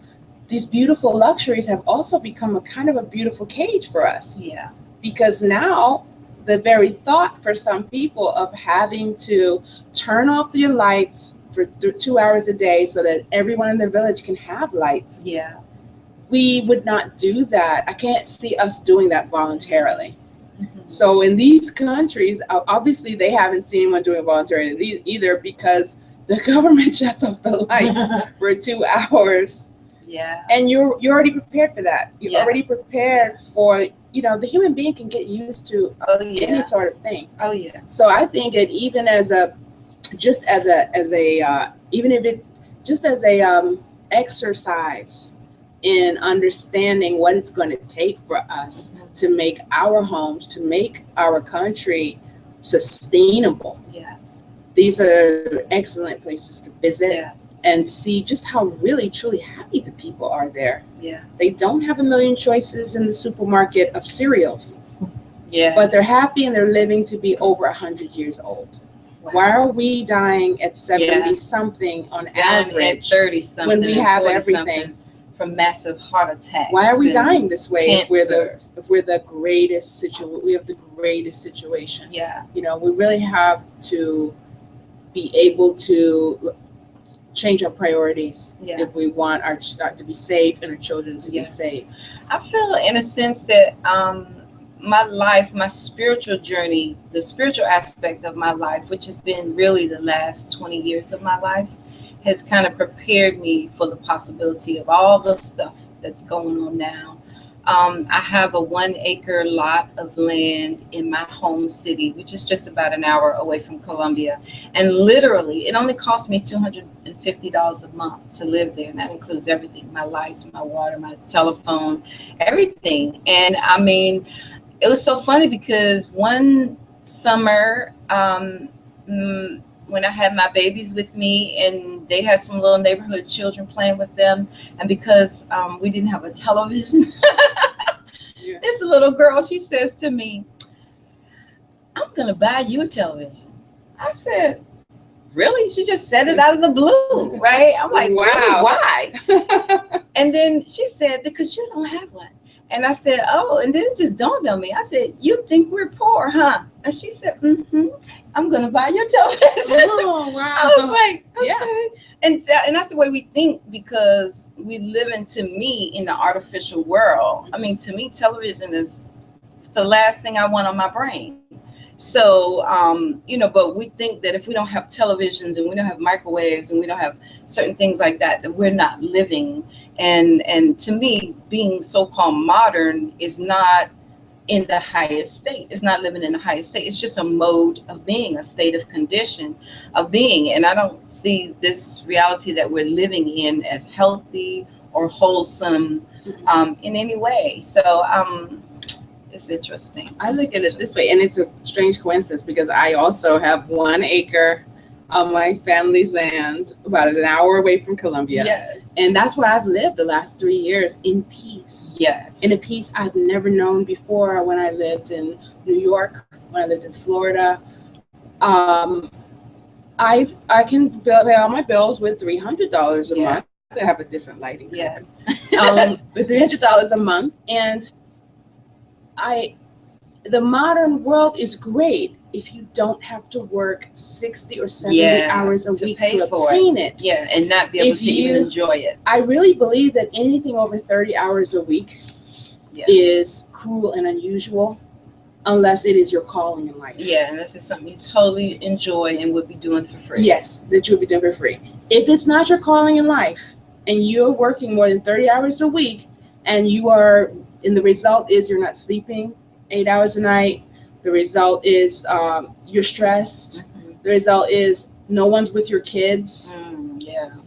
these beautiful luxuries have also become a kind of a beautiful cage for us. Yeah. Because now the very thought for some people of having to turn off your lights for 2 hours a day so that everyone in their village can have lights. Yeah. We would not do that. I can't see us doing that voluntarily. Mm-hmm. So in these countries, obviously they haven't seen anyone doing it voluntarily either, because the government shuts off the lights for 2 hours. Yeah. And you're already prepared for that. You're Yeah. already prepared for, the human being can get used to Oh yeah. any sort of thing. Oh yeah. So I think that even exercise in understanding what it's going to take for us to make our homes, to make our country sustainable. Yes. These are excellent places to visit. Yeah. And see just how really, truly happy the people are there. Yeah. They don't have a million choices in the supermarket of cereals, Yeah. but they're happy and they're living to be over 100 years old. Wow. Why are we dying at 70 something on average at 30 something when we have 40 everything? From massive heart attacks? Why are we and dying this way if cancer? we're the greatest we have the greatest situation? Yeah. We really have to be able to change our priorities if we want our to be safe and our children to be safe. I feel in a sense that my life, my spiritual journey, the spiritual aspect of my life, which has been really the last 20 years of my life, has kind of prepared me for the possibility of all the stuff that's going on now. I have a 1 acre lot of land in my home city, which is just about an hour away from Columbia. And literally, it only cost me $250 a month to live there. And that includes everything, my lights, my water, my telephone, everything. And I mean, it was so funny because one summer, when I had my babies with me and they had some little neighborhood children playing with them, and because we didn't have a television, this little girl, she says to me, "I'm gonna buy you a television." I said, "Really?" She just said it out of the blue, right? I'm like, wow. Really? Why? And then she said, "Because you don't have one." And I said, "Oh," and then it just dawned on me. I said, "You think we're poor, huh?" And she said, "I'm going to buy your television." Oh, wow. I was like, okay. Yeah. And that's the way we think, because we live in, to me, in the artificial world. I mean, to me, television is the last thing I want on my brain. So, but we think that if we don't have televisions and we don't have microwaves and we don't have certain things like that, that we're not living. And to me, being so-called modern is not in the highest state. It's not living in the highest state. It's just a mode of being, a state of condition of being. And I don't see this reality that we're living in as healthy or wholesome in any way. So it's interesting. I look at it this way, and it's a strange coincidence because I also have 1 acre on my family's land, about an hour away from Columbia. Yes. And that's where I've lived the last 3 years, in peace. Yes. In a peace I've never known before. When I lived in New York, when I lived in Florida, I can pay all my bills with $300 a month. I have a different lighting. Yeah. With $300 a month, and the modern world is great if you don't have to work 60 or 70 hours a week to obtain it. Yeah, and not be able to even enjoy it. I really believe that anything over 30 hours a week is cruel and unusual, unless it is your calling in life. Yeah, and this is something you totally enjoy and would be doing for free. Yes, that you would be doing for free. If it's not your calling in life, and you're working more than 30 hours a week, and the result is you're not sleeping 8 hours a night, the result is you're stressed, the result is no one's with your kids,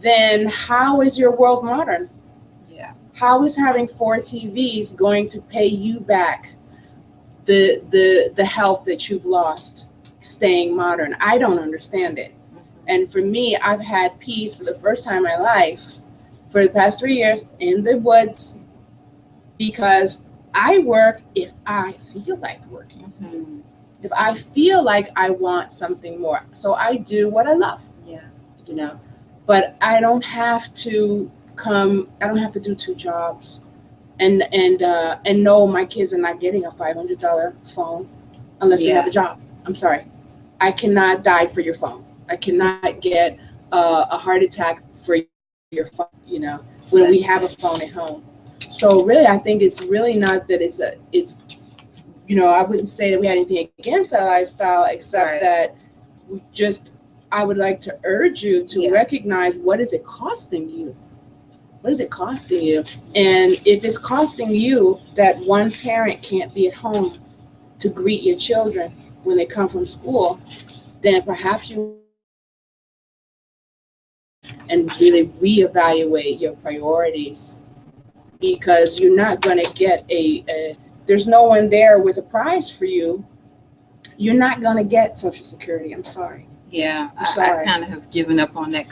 then how is your world modern? Yeah. How is having 4 TVs going to pay you back the health that you've lost staying modern? I don't understand it. And for me, I've had peace for the first time in my life for the past 3 years in the woods, because I work if I feel like working. If I feel like I want something more. So I do what I love. Yeah. But I don't have to do 2 jobs and know my kids are not getting a $500 phone unless they have a job. I'm sorry. I cannot die for your phone. I cannot get a heart attack for your phone, when we have a phone at home. So really, I think it's really not that it's I wouldn't say that we had anything against that lifestyle, except Right. that I would like to urge you to recognize, what is it costing you? What is it costing you? And if it's costing you that one parent can't be at home to greet your children when they come from school, then perhaps you and really reevaluate your priorities, because you're not going to get there's no one there with a prize for you. You're not going to get Social Security. I'm sorry. Yeah, I'm sorry. I kind of have given up on that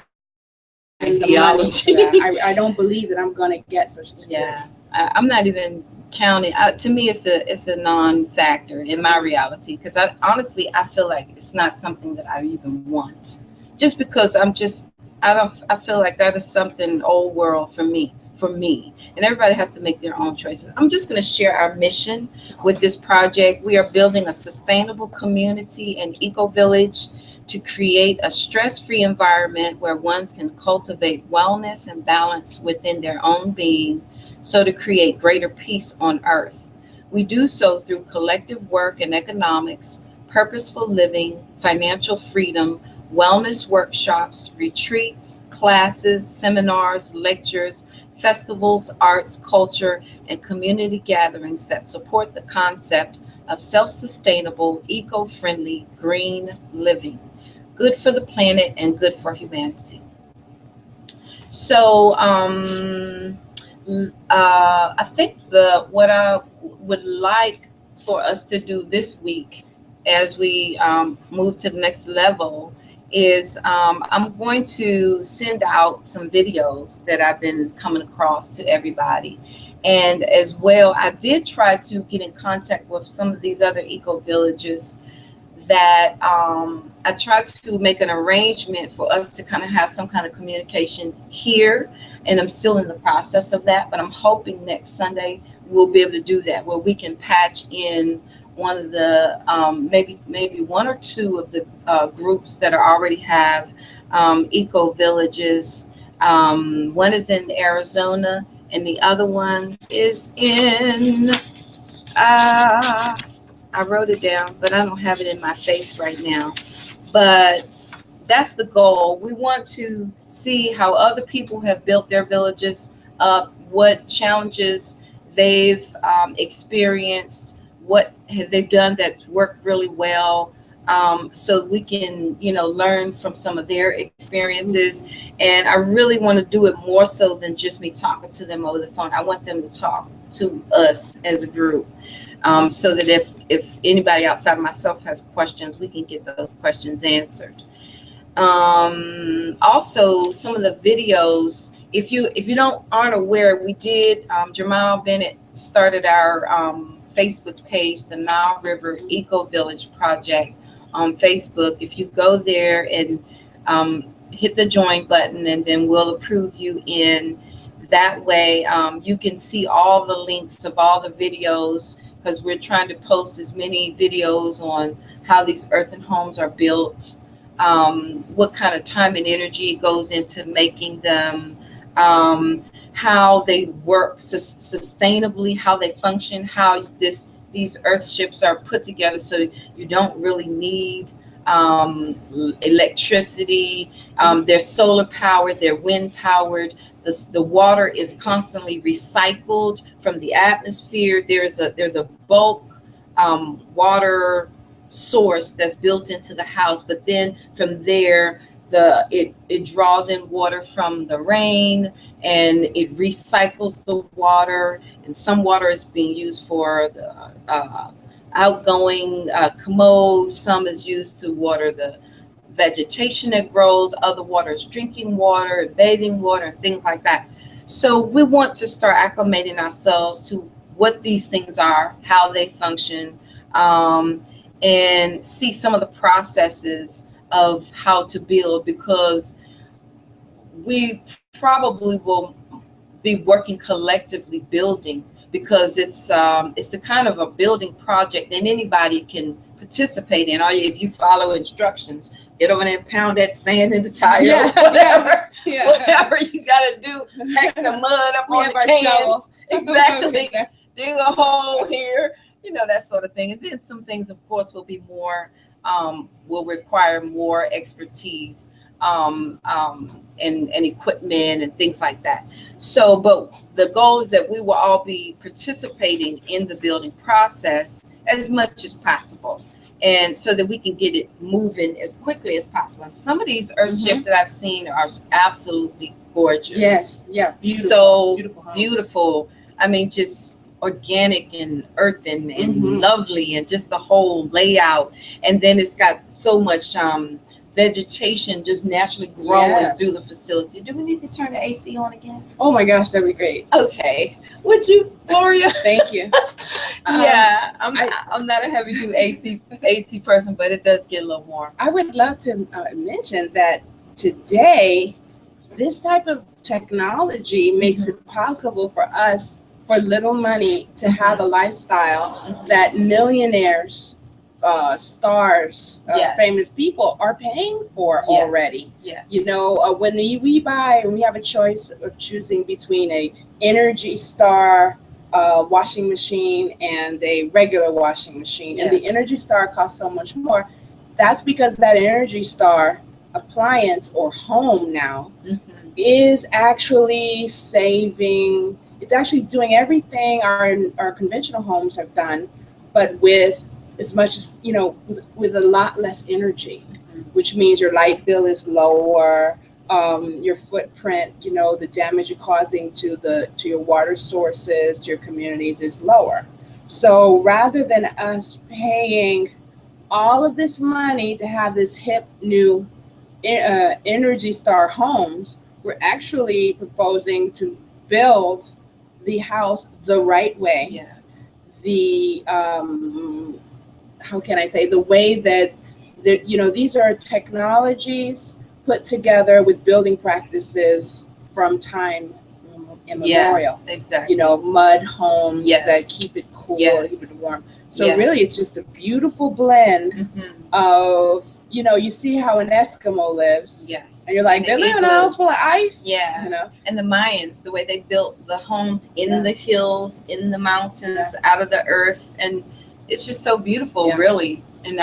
And the money for ideology. that. I don't believe that I'm going to get Social Security. Yeah, I'm not even counting. To me, it's a non-factor in my reality, because I honestly I feel like it's not something that I even want. Just because I feel like that is something old world for me. And everybody has to make their own choices. I'm just going to share our mission with this project. We are building a sustainable community and eco village to create a stress-free environment where ones can cultivate wellness and balance within their own being, so to create greater peace on earth. We do so through collective work and economics, purposeful living, financial freedom, wellness workshops, retreats, classes, seminars, lectures, festivals, arts, culture, and community gatherings that support the concept of self-sustainable, eco-friendly, green living, good for the planet and good for humanity. So I think what I would like for us to do this week, as we move to the next level, is I'm going to send out some videos that I've been coming across to everybody. And as well, I did try to get in contact with some of these other eco villages that I tried to make an arrangement for us to kind of have some kind of communication here. And I'm still in the process of that, but I'm hoping next Sunday we'll be able to do that, where we can patch in one of the maybe one or two of the groups that already have eco villages. One is in Arizona, and the other one is in I wrote it down, but I don't have it in my face right now. But that's the goal. We want to see how other people have built their villages up, what challenges they've experienced, what have they done that's worked really well, so we can, learn from some of their experiences. And I really want to do it more so than just me talking to them over the phone. I want them to talk to us as a group, so that if anybody outside of myself has questions, we can get those questions answered. Also, some of the videos, if you aren't aware, we did, Jamal Bennett started our Facebook page, the Nile River Eco Village Project on Facebook. If you go there and hit the join button, and then we'll approve you in. That way, you can see all the links of all the videos, because we're trying to post as many videos on how these earthen homes are built, what kind of time and energy goes into making them, how they work sustainably, how they function, how these earth ships are put together so you don't really need electricity. They're solar powered, they're wind powered. The water is constantly recycled from the atmosphere. There's a bulk water source that's built into the house, but then from there it draws in water from the rain, and it recycles the water, and some water is being used for the outgoing commode, some is used to water the vegetation that grows, other water is drinking water, bathing water, and things like that. So we want to start acclimating ourselves to what these things are, how they function, and see some of the processes of how to build, because we probably will be working collectively building, because it's the kind of a building project that anybody can participate in. All if you follow instructions, get over there and pound that sand in the tire, Yeah, whatever, Yeah. whatever you gotta do, pack the mud up We on have the our cans. shovel. Exactly. Dig a hole here, that sort of thing. And then some things, of course, will be more, will require more expertise, and equipment and things like that. So, but the goal is that we will all be participating in the building process as much as possible. And so that we can get it moving as quickly as possible. Some of these earthships that I've seen are absolutely gorgeous. Yes. Yeah. Beautiful. So beautiful. Home. beautiful. I mean, just organic and earthen and Mhm. lovely, and just the whole layout. And then it's got so much vegetation just naturally growing Yes. through the facility. Do we need to turn the AC on again? Oh my gosh, that'd be great. Okay. Would you, Gloria? Thank you. Yeah, I'm not a heavy duty AC person, but it does get a little warm. I would love to mention that today, this type of technology makes it possible for us, for little money, to have a lifestyle that millionaires, stars, Yes. famous people are paying for Yeah. already. Yes. When we have a choice of choosing between a Energy Star washing machine and a regular washing machine, and the Yes. Energy Star costs so much more, that's because that Energy Star appliance or home now Mhm. is actually saving. It's actually doing everything our conventional homes have done, but with as much as with a lot less energy, which means your light bill is lower, your footprint, the damage you're causing to your water sources, to your communities is lower. So rather than us paying all of this money to have this hip new Energy Star homes, we're actually proposing to build the house the right way. Yes. The how can I say, the way that these are technologies put together with building practices from time immemorial. Exactly. Mud homes Yes. that keep it cool, Yes. keep it warm. So Yeah. really, it's just a beautiful blend Mhm. of, you see how an Eskimo lives, Yes. and you're like, And they the live in a igloo. house full of ice. Yeah. And the Mayans, the way they built the homes in Yeah. the hills, in the mountains, out of the earth, and it's just so beautiful, Yeah. really. And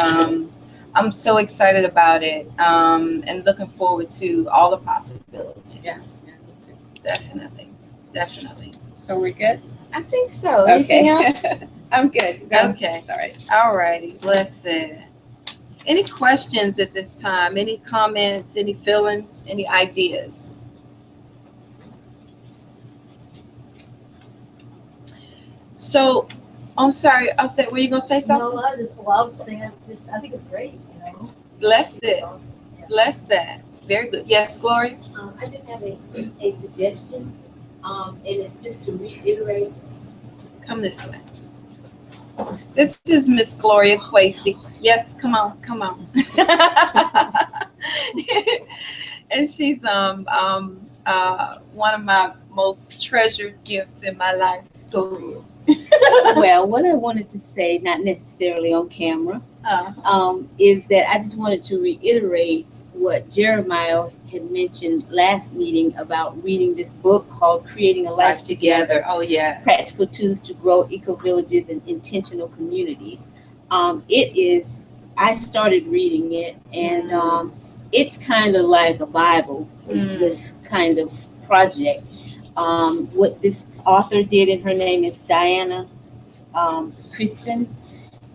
I'm so excited about it, and looking forward to all the possibilities. Yes. Yeah, me too. Definitely. So we're good? I think so. Anything else? I'm good. Okay. All right. All righty. Blessed. Any questions at this time? Any comments? Any feelings? Any ideas? So, I'm sorry. I said, were you gonna say something? No, I was saying, I think it's great, Bless It's it. awesome. Yeah. Bless that. Very good. Yes, Gloria. I just have a suggestion, and it's just to reiterate. Come this way. This is Miss Gloria Quasey. Yes, come on. And she's one of my most treasured gifts in my life. Go ahead. Well, what I wanted to say, not necessarily on camera, Uh, is that I just wanted to reiterate what Jeremiah had mentioned last meeting about reading this book called Creating a Life Together, Oh yeah. Practical Tools to Grow Eco-Villages and Intentional Communities. I started reading it, and it's kind of like a Bible for this kind of project. What this author did, and her name is Diana Kristen,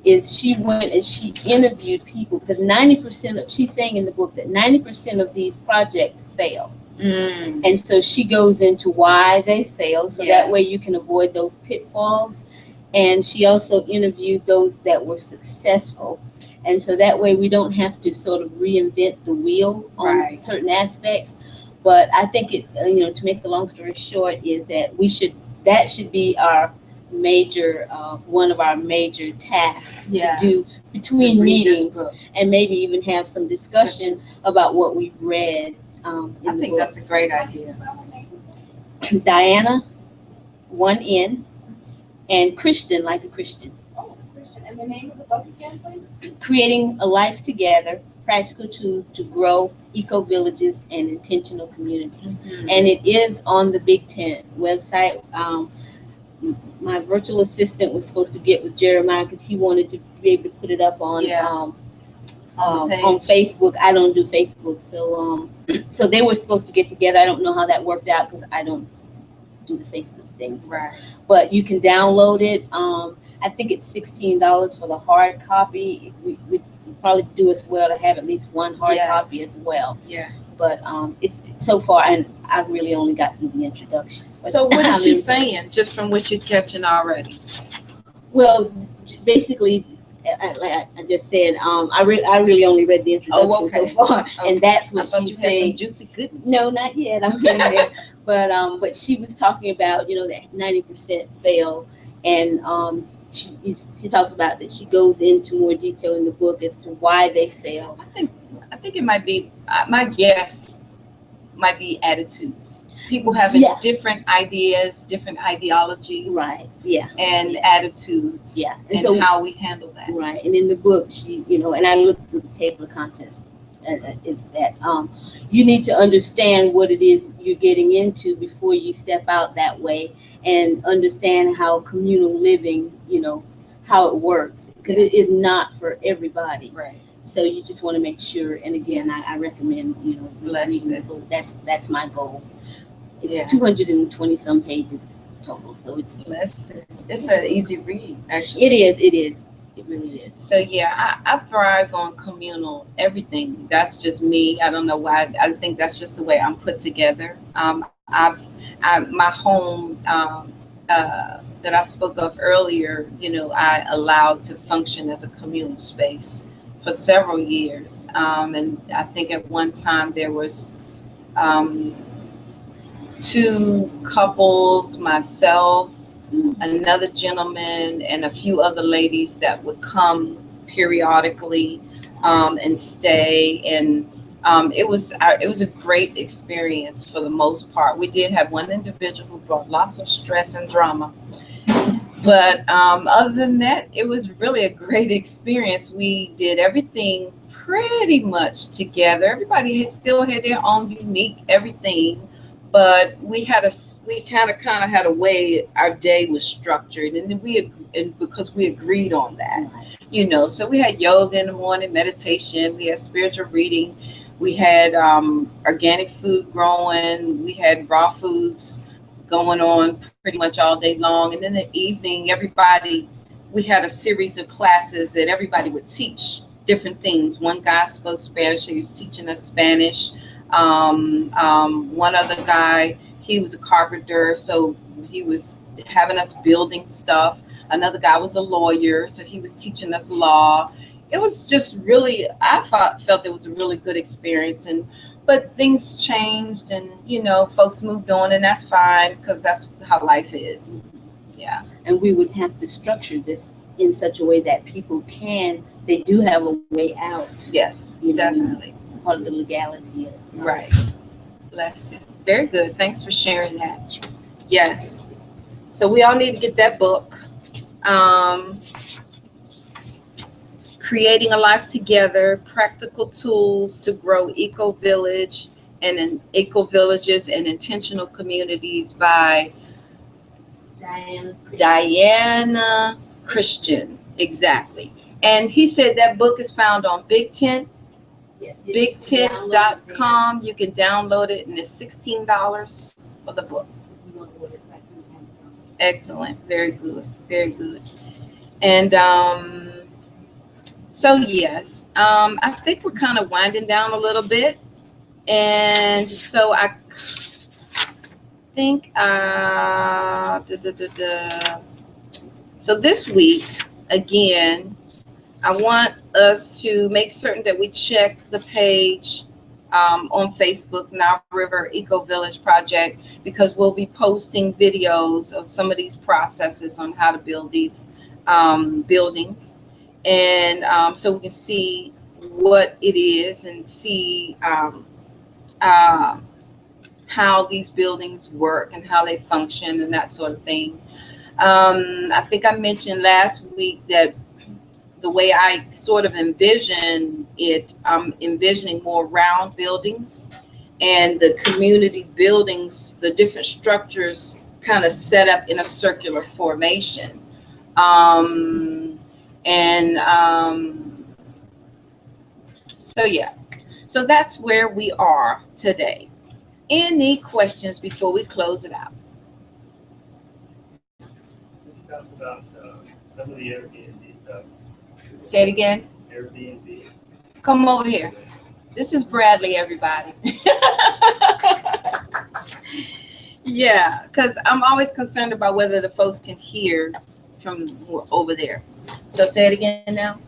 is she went and she interviewed people, because 90% of, she's saying in the book that 90% of these projects fail. And so she goes into why they fail, so that way you can avoid those pitfalls. And she also interviewed those that were successful. And so that way we don't have to sort of reinvent the wheel on certain aspects. But I think it, to make the long story short, is that that should be our major, one of our major tasks to do between meetings, and maybe even have some discussion about what we've read. I think that's a great idea. Diana, one N, and Christian, like a Christian. Oh, Christian. And the name of the book again, please? Creating a Life Together, Practical Tools to Grow Eco-Villages and Intentional Communities. And it is on the Big Tent website. My virtual assistant was supposed to get with Jeremiah because he wanted to be able to put it up on Yeah. on page. Facebook. I don't do Facebook, so so they were supposed to get together. I don't know how that worked out because I don't do the Facebook things. Right. But you can download it. I think it's $16 for the hard copy. We probably do as well to have at least one hard Yes. copy as well. Yes. But it's so far, and I really only got through the introduction. But So what is I'm she impressed. saying, just from what you're catching already? Well, basically, like I just said, I really only read the introduction okay. so far, Okay. and that's I what thought she's you had some saying. juicy goodness. No, not yet. I'm getting there. But she was talking about that 90% fail, and she talks about that. She goes into more detail in the book as to why they fail. I think it might be, my guess might be attitudes. People having Yeah. different ideas, different ideologies. Right. Yeah. And Yeah. attitudes. Yeah. And so how we handle that. right. And in the book, she and I looked through the table of contents. Is that you need to understand what it is you're getting into before you step out that way, and understand how communal living, how it works, because it is not for everybody. Right. So you just want to make sure. And again, I recommend Bless reading the it. book. That's my goal. It's Yeah. 220 some pages total, so It's an easy read, actually. it is. It really is. So yeah, I thrive on communal everything. That's just me. I don't know why. I think that's just the way I'm put together. My home that I spoke of earlier, I allowed to function as a communal space for several years. And I think at one time there was 2 couples, myself, another gentleman, and a few other ladies that would come periodically and stay. And it was a great experience for the most part. We did have one individual who brought lots of stress and drama. But other than that, it was really a great experience. We did everything pretty much together. Everybody still had their own unique everything. But we kind of had a way our day was structured, and because we agreed on that, So we had yoga in the morning, meditation. We had spiritual reading. We had organic food growing. We had raw foods going on pretty much all day long. And then in the evening, we had a series of classes that everybody would teach different things. One guy spoke Spanish. He was teaching us Spanish. One other guy, he was a carpenter, so he was having us building stuff. Another guy was a lawyer, so he was teaching us law. It was just really, I felt it was a really good experience. But things changed, and folks moved on, and that's fine, because that's how life is. Yeah. And we would have to structure this in such a way that people they do have a way out. Yes, definitely. Part of the legality is. Right. Bless it. Very good. Thanks for sharing that. Yes. So we all need to get that book. Creating a Life Together, Practical Tools to Grow Eco-Villages and Intentional Communities by Diana Christian. Exactly. And he said that book is found on Big Tent. BigTent.com. You can download it, and it's $16 for the book. Excellent. Very good. Very good. And so yes, I think we're kind of winding down a little bit, and so I think so this week again, I want us to make certain that we check the page on Facebook, Nile River Eco Village Project, because we'll be posting videos of some of these processes on how to build these buildings. And so we can see what it is and see how these buildings work and how they function and that sort of thing. I think I mentioned last week that the way I sort of envision it, I'm envisioning more round buildings, and the community buildings, the different structures kind of set up in a circular formation. And so, yeah, so that's where we are today. Any questions before we close it out? We talked about some of the Airbnb stuff. Say it again. Airbnb. Come over here. This is Bradley, everybody. Yeah, because I'm always concerned about whether the folks can hear from over there. So say it again now.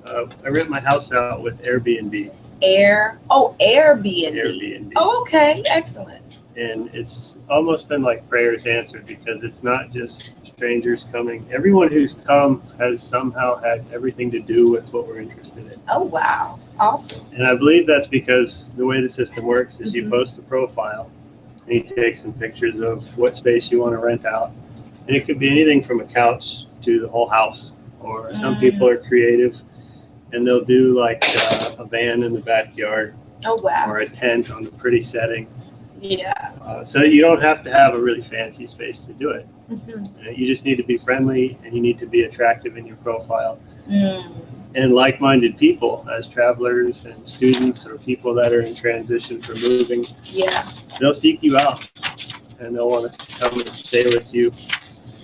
I rent my house out with Airbnb. Airbnb. Airbnb. Oh, okay, excellent. And it's almost been like prayers answered, because it's not just strangers coming. Everyone who's come has somehow had everything to do with what we're interested in. Oh, wow. Awesome. And I believe that's because the way the system works is you Mhm. post a profile and you take some pictures of what space you want to rent out. And it could be anything from a couch to the whole house. Or some people are creative and they'll do like a van in the backyard Oh, wow. or a tent on a pretty setting. Yeah. So you don't have to have a really fancy space to do it. Mhm. You just need to be friendly and you need to be attractive in your profile. Mm. And like-minded people as travelers and students or people that are in transition for moving, Yeah. they'll seek you out and they'll want to come and stay with you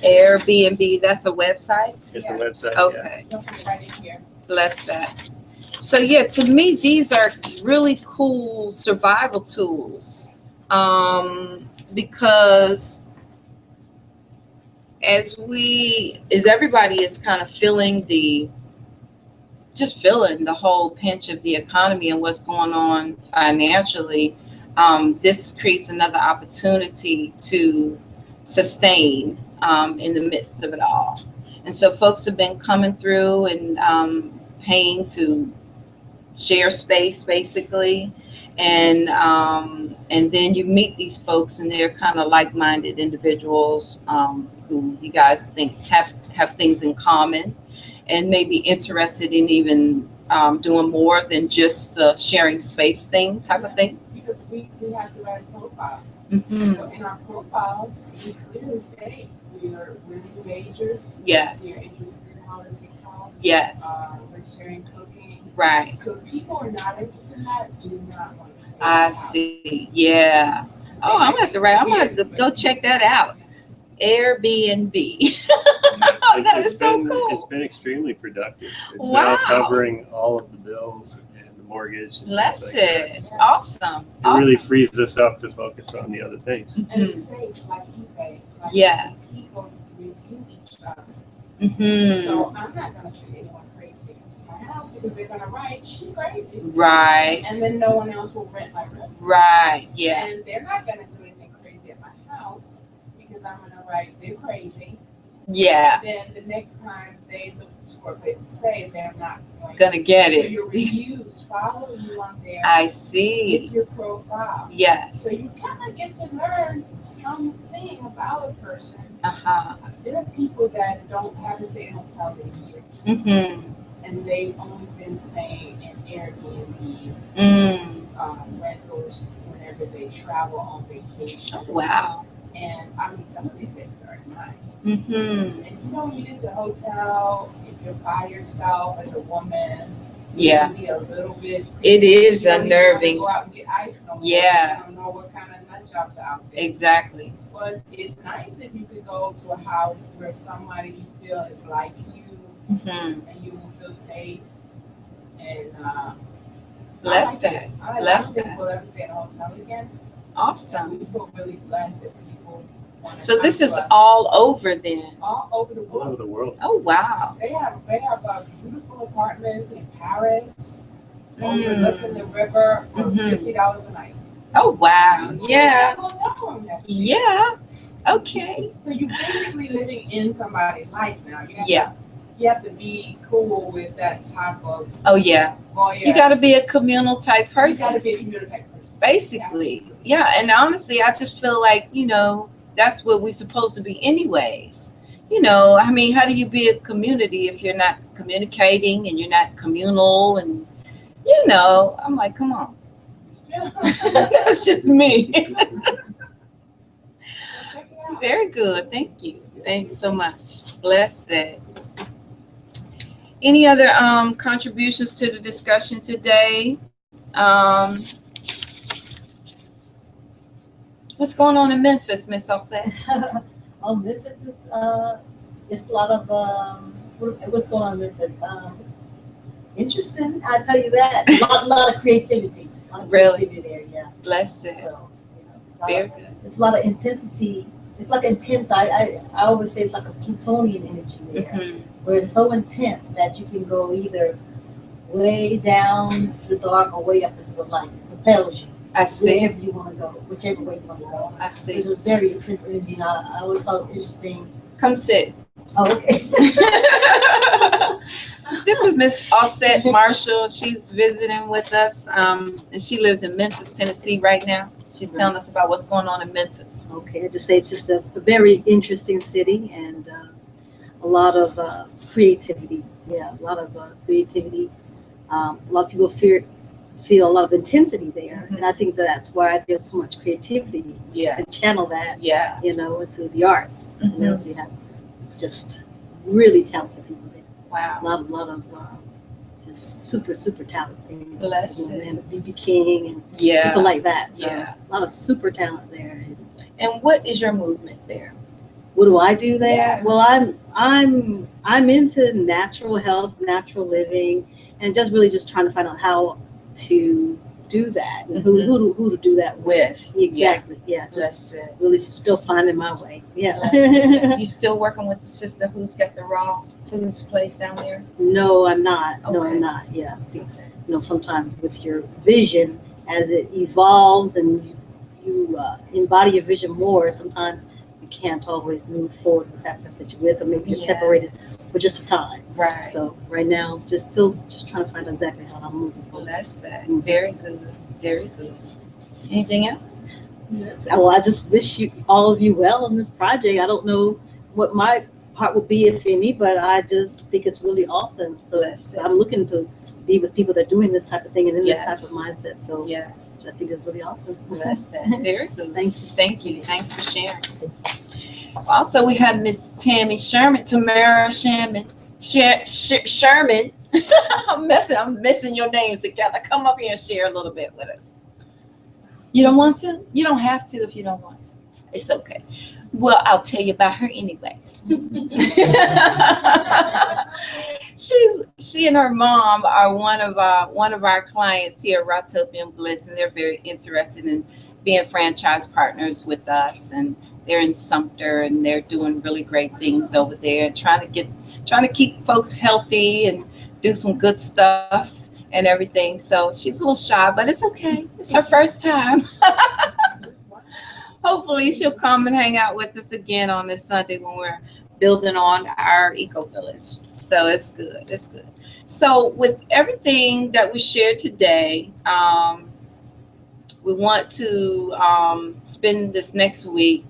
Airbnb, that's a website? at Yeah. the website. Yeah. Okay. Don't put it right in here. Bless that. So yeah, to me, these are really cool survival tools, because as everybody is kind of feeling the whole pinch of the economy and what's going on financially, this creates another opportunity to sustain in the midst of it all. And so folks have been coming through and paying to share space, basically. And then you meet these folks and they're kind of like-minded individuals who you guys think have things in common and may be interested in even doing more than just the sharing space thing type of thing. Because we have to write a profile. Mm-hmm. So in our profiles, we clearly state we're new majors. Yes. We're interested in holistic health. Yes. We're sharing cooking. Right. So people are not interested in that, do not want to stay in I the house. see. Yeah. Oh, I'm gonna have to write. I'm gonna go check that out. Airbnb. That is so It's cool. been extremely productive. It's Wow. now covering all of the bills and the mortgage. And Bless things like that. it. Awesome. It really frees us up to focus on the other things. And Mhm. it's safe, like eBay. Like Yeah. people review each other. Mhm. So I'm not gonna treat anyone crazy in my house because they're gonna write, she's crazy. Right. And then no one else will rent my room. Right. Yeah. And they're not gonna do anything crazy at my house because I'm gonna write, they're crazy. Yeah. Then the next time they look for a place to stay, they're not going Gonna get So it. your reviews follow you on there I with see. your profile. Yes. So you kind of get to learn something about a person. Uh-huh. There are people that haven't stayed in hotels in years, Mm-hmm. and they've only been staying in Airbnb rentals whenever they travel on vacation. Oh, wow. And I mean, some of these places are nice. Mm-hmm. And you know, when you get to a hotel, if you're by yourself as a woman, Yeah. it can be a little bit. It is You don't even wanna unnerving. Go out and get ice no more. Yeah. You don't know what kind of nut jobs are out there. Exactly. But it's nice if you could go to a house where somebody you feel is like you, Mm-hmm. and you will feel safe. And Bless I like that. it. I Bless don't think that. we'll ever stay in a hotel again. Awesome. We feel really blessed that people want to So this come is to us. all over then. all over the All over world. the world. Oh, wow. They have beautiful apartments in Paris, Mm. overlooking the river for Mhm. $50 a night. Oh, wow. Yeah. It's a hotel room next to you. Yeah. Okay. So you're basically living in somebody's life now. Yeah. You have to be cool with that type of Oh, yeah. voyeur. You got to be a communal type You gotta person, be a community type person. basically. Yeah. And honestly, I just feel like, that's what we're supposed to be anyways. you know, I mean, how do you be a community if you're not communicating and you're not communal? And, you know, I'm like, come on. That's just me. Check it out. Very good. Thank you. Thanks so much. Blessed. Any other contributions to the discussion today? What's going on in Memphis, Miss Offset? Oh, Memphis is just a lot of what's going on in Memphis. Interesting, I tell you that. A lot of creativity. A lot of Really? creativity there, yeah. Blessed. So, you know, Very good. there's a lot of intensity. It's like intense. I always say it's like a plutonian energy there, Mhm. where it's so intense that you can go either way down to the dark or way up into the light. It propels you I see. wherever you want to go, whichever way you want to go. I see. This was very intense energy, and I always thought it was interesting. Come sit. Oh, okay. This is Miss Offset Marshall. She's visiting with us, and she lives in Memphis, Tennessee right now. She's telling us about what's going on in Memphis. Okay, I just say it's just a very interesting city and a lot of creativity. Yeah, a lot of creativity. A lot of people feel a lot of intensity there, and I think that's why I feel so much creativity Yeah. to channel that, Yeah. you know, into the arts. You know, Mhm. so you have it's just really talented people there. A Wow. lot of just super talented. Bless And it. B.B. King and Yeah. people like that. So Yeah. a lot of super talent there. And what is your movement there? What do I do there? Yeah. Well, I'm into natural health, natural living, and just really just trying to find out how to do that and who to do that with. With. Exactly. Yeah. Just Bless it. really still finding my way. Yeah. Bless You still working with the sister who's got the raw foods place down there? No, I'm not. No, Okay. I'm not. Yeah. Because, you know, sometimes with your vision as it evolves and you embody your vision more, sometimes you can't always move forward with that person that you're with, or maybe you're Yeah. separated for just a time. Right. So right now, just trying to find out exactly how I'm moving forward. Bless that. Very good. Very good. Anything else? Well, I just wish all of you well in this project. I don't know what my part will be, if any, but I just think it's really awesome. So, Bless it. I'm looking to be with people that are doing this type of thing and in this type Yes. of mindset. So Yeah. I think it's really awesome. Bless that. Very good. Thank you. Thank you. Thanks for sharing. Also, we have Miss Tammy Sherman, Tamara Sherman. Sherman. I'm messing your names together. Come up here and share a little bit with us. You don't want to? You don't have to if you don't want to. It's okay. Well, I'll tell you about her anyways. She and her mom are one of our clients here at Ratopian Bliss, and they're very interested in being franchise partners with us. And they're in Sumter, and they're doing really great things over there, trying to keep folks healthy and do some good stuff and everything. So she's a little shy, but it's okay. It's her first time. Hopefully she'll come and hang out with us again on this Sunday when we're building on our eco village. So it's good. It's good. So with everything that we shared today, we want to spend this next week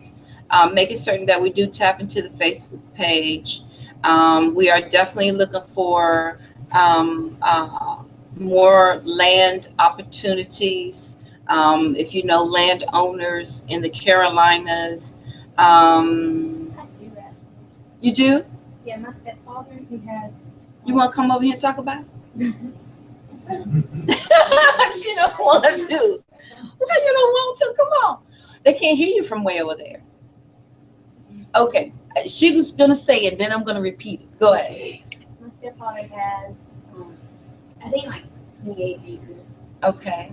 making certain that we do tap into the Facebook page. We are definitely looking for more land opportunities. If you know landowners in the Carolinas, I do that. you do? Yeah, my stepfather, he has. You want to come over here and talk about it? She don't want to. Why you don't want to? Come on. They can't hear you from way over there. Okay. She was going to say it, then I'm going to repeat it. Go ahead. My stepfather has, I think like 28 acres. Okay.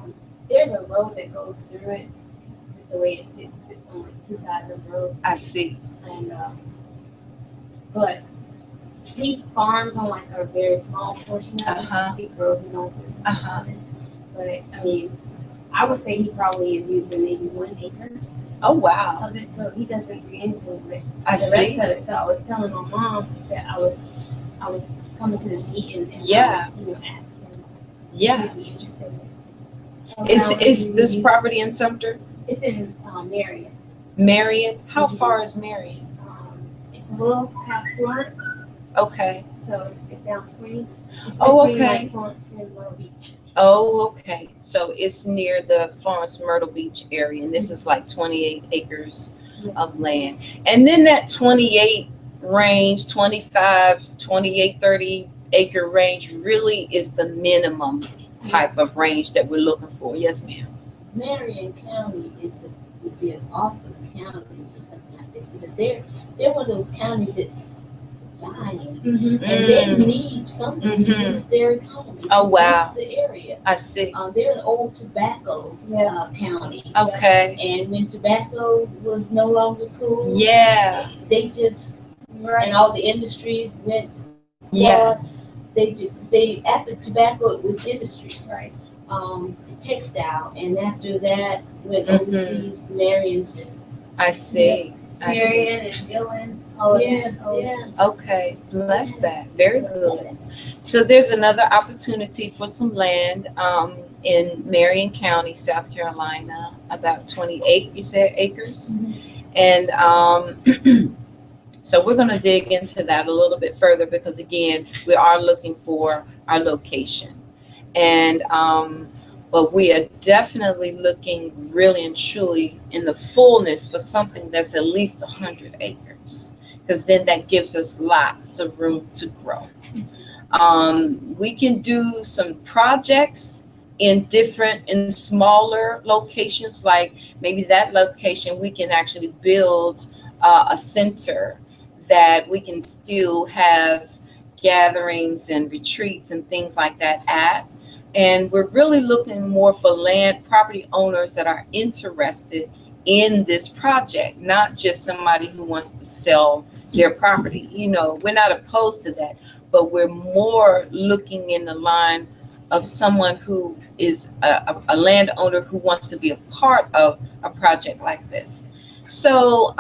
There's a road that goes through it. It's just the way it sits. It sits on like two sides of the road. I see. And but he farms on like a very small portion of Uh-huh. it. He grows his own food. Uh-huh. But I mean, I would say he probably is using maybe 1 acre Oh, wow. of it, so he doesn't do anything with I the rest see. of it. So I was telling my mom that I was coming to this meeting and Yeah. ask him if he'd be Yes. interested in it. Is this property in Sumter? It's in Marion. Marion? How Mhm. far is Marion? It's It's a little past Florence, Okay. so it's down 20. It's Oh, between okay. like Florence and Myrtle Beach. Oh, okay. So it's near the Florence Myrtle Beach area, and this is like 28 acres of land. And then that 28 range, 25, 28, 30 acre range really is the minimum type of range that we're looking for. Yes, ma'am. Marion County would be an awesome county for something like this because they're one of those counties that's dying, Mm-hmm. and they need something to boost their economy. Oh, to wow. boost the area. I see. They're an old tobacco county. Okay. And when tobacco was no longer cool, Yeah. they just and all the industries went. Yes. They after tobacco it was industry. Right. Textile, and after that went Mhm. overseas. Marion's just I see. I see. Marion and Dillon, all of yeah, that. Oh, yeah. Okay. Bless that. Very good. So there's another opportunity for some land in Marion County, South Carolina, about 28, you said, acres. And so we're going to dig into that a little bit further because, again, we are looking for our location. And but we are definitely looking really and truly in the fullness for something that's at least 100 acres, because then that gives us lots of room to grow. We can do some projects in smaller locations, like maybe that location we can actually build a center that we can still have gatherings and retreats and things like that at. And we're really looking more for land property owners that are interested in this project, not just somebody who wants to sell their property. You know, we're not opposed to that, but we're more looking in the line of someone who is a landowner who wants to be a part of a project like this. So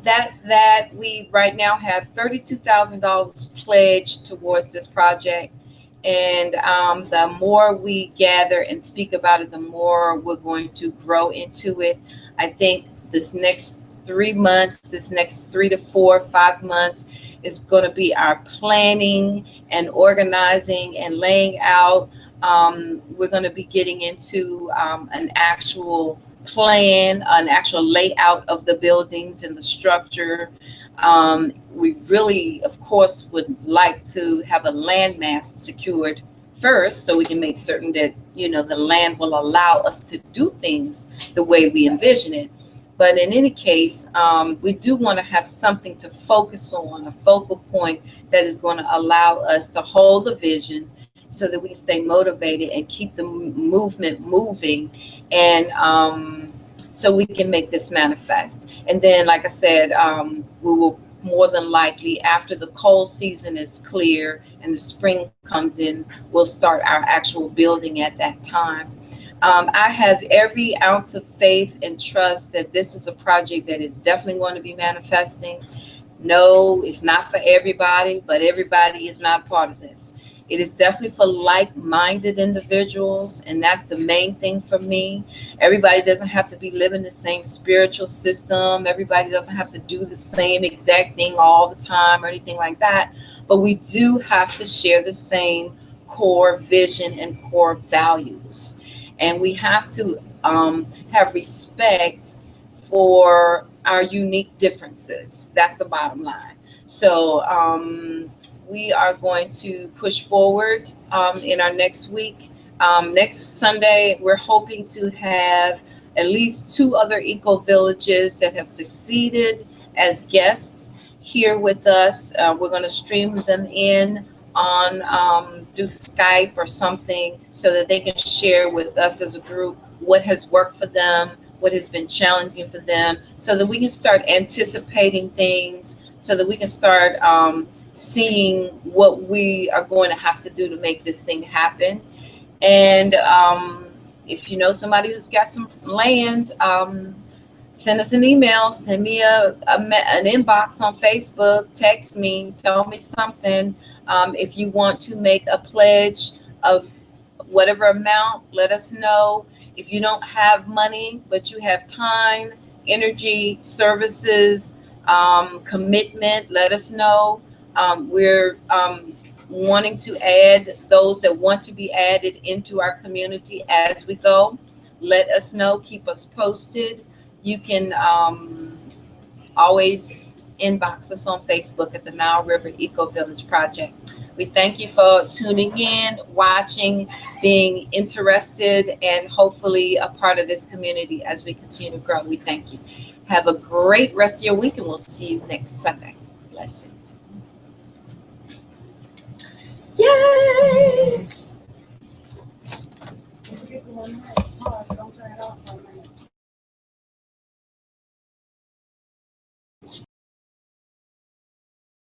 that's that. We right now have $32,000 pledged towards this project. And the more we gather and speak about it, the more we're going to grow into it. I think this next 3 months, this next 3 to 4, 5 months is going to be our planning and organizing and laying out. We're going to be getting into an actual plan, an actual layout of the buildings and the structure. We really, of course, would like to have a landmass secured first so we can make certain that, you know, the land will allow us to do things the way we envision it. But in any case, we do want to have something to focus on, a focal point that is going to allow us to hold the vision so that we can stay motivated and keep the movement moving, and so we can make this manifest. And then, like I said, we will more than likely, after the cold season is clear and the spring comes in, we'll start our actual building at that time. I have every ounce of faith and trust that this is a project that is definitely going to be manifesting. No, it's not for everybody, but everybody is not part of this. It is definitely for like-minded individuals, and that's the main thing for me. Everybody doesn't have to be living the same spiritual system. Everybody doesn't have to do the same exact thing all the time or anything like that. But we do have to share the same core vision and core values. And we have to have respect for our unique differences. That's the bottom line. So we are going to push forward in our next week. Next Sunday, we're hoping to have at least 2 other eco villages that have succeeded as guests here with us. We're going to stream them in on through Skype or something so that they can share with us as a group what has worked for them, what has been challenging for them, so that we can start anticipating things, so that we can start seeing what we are going to have to do to make this thing happen. And if you know somebody who's got some land, send us an email, send me an inbox on Facebook, text me, tell me something. If you want to make a pledge of whatever amount, let us know. If you don't have money, but you have time, energy, services, commitment, let us know. We're wanting to add those that want to be added into our community as we go. Let us know, keep us posted. You can always inbox us on Facebook at the Nile River Eco Village Project. We thank you for tuning in, watching, being interested, and hopefully a part of this community as we continue to grow. We thank you. Have a great rest of your week, and we'll see you next Sunday. Blessings.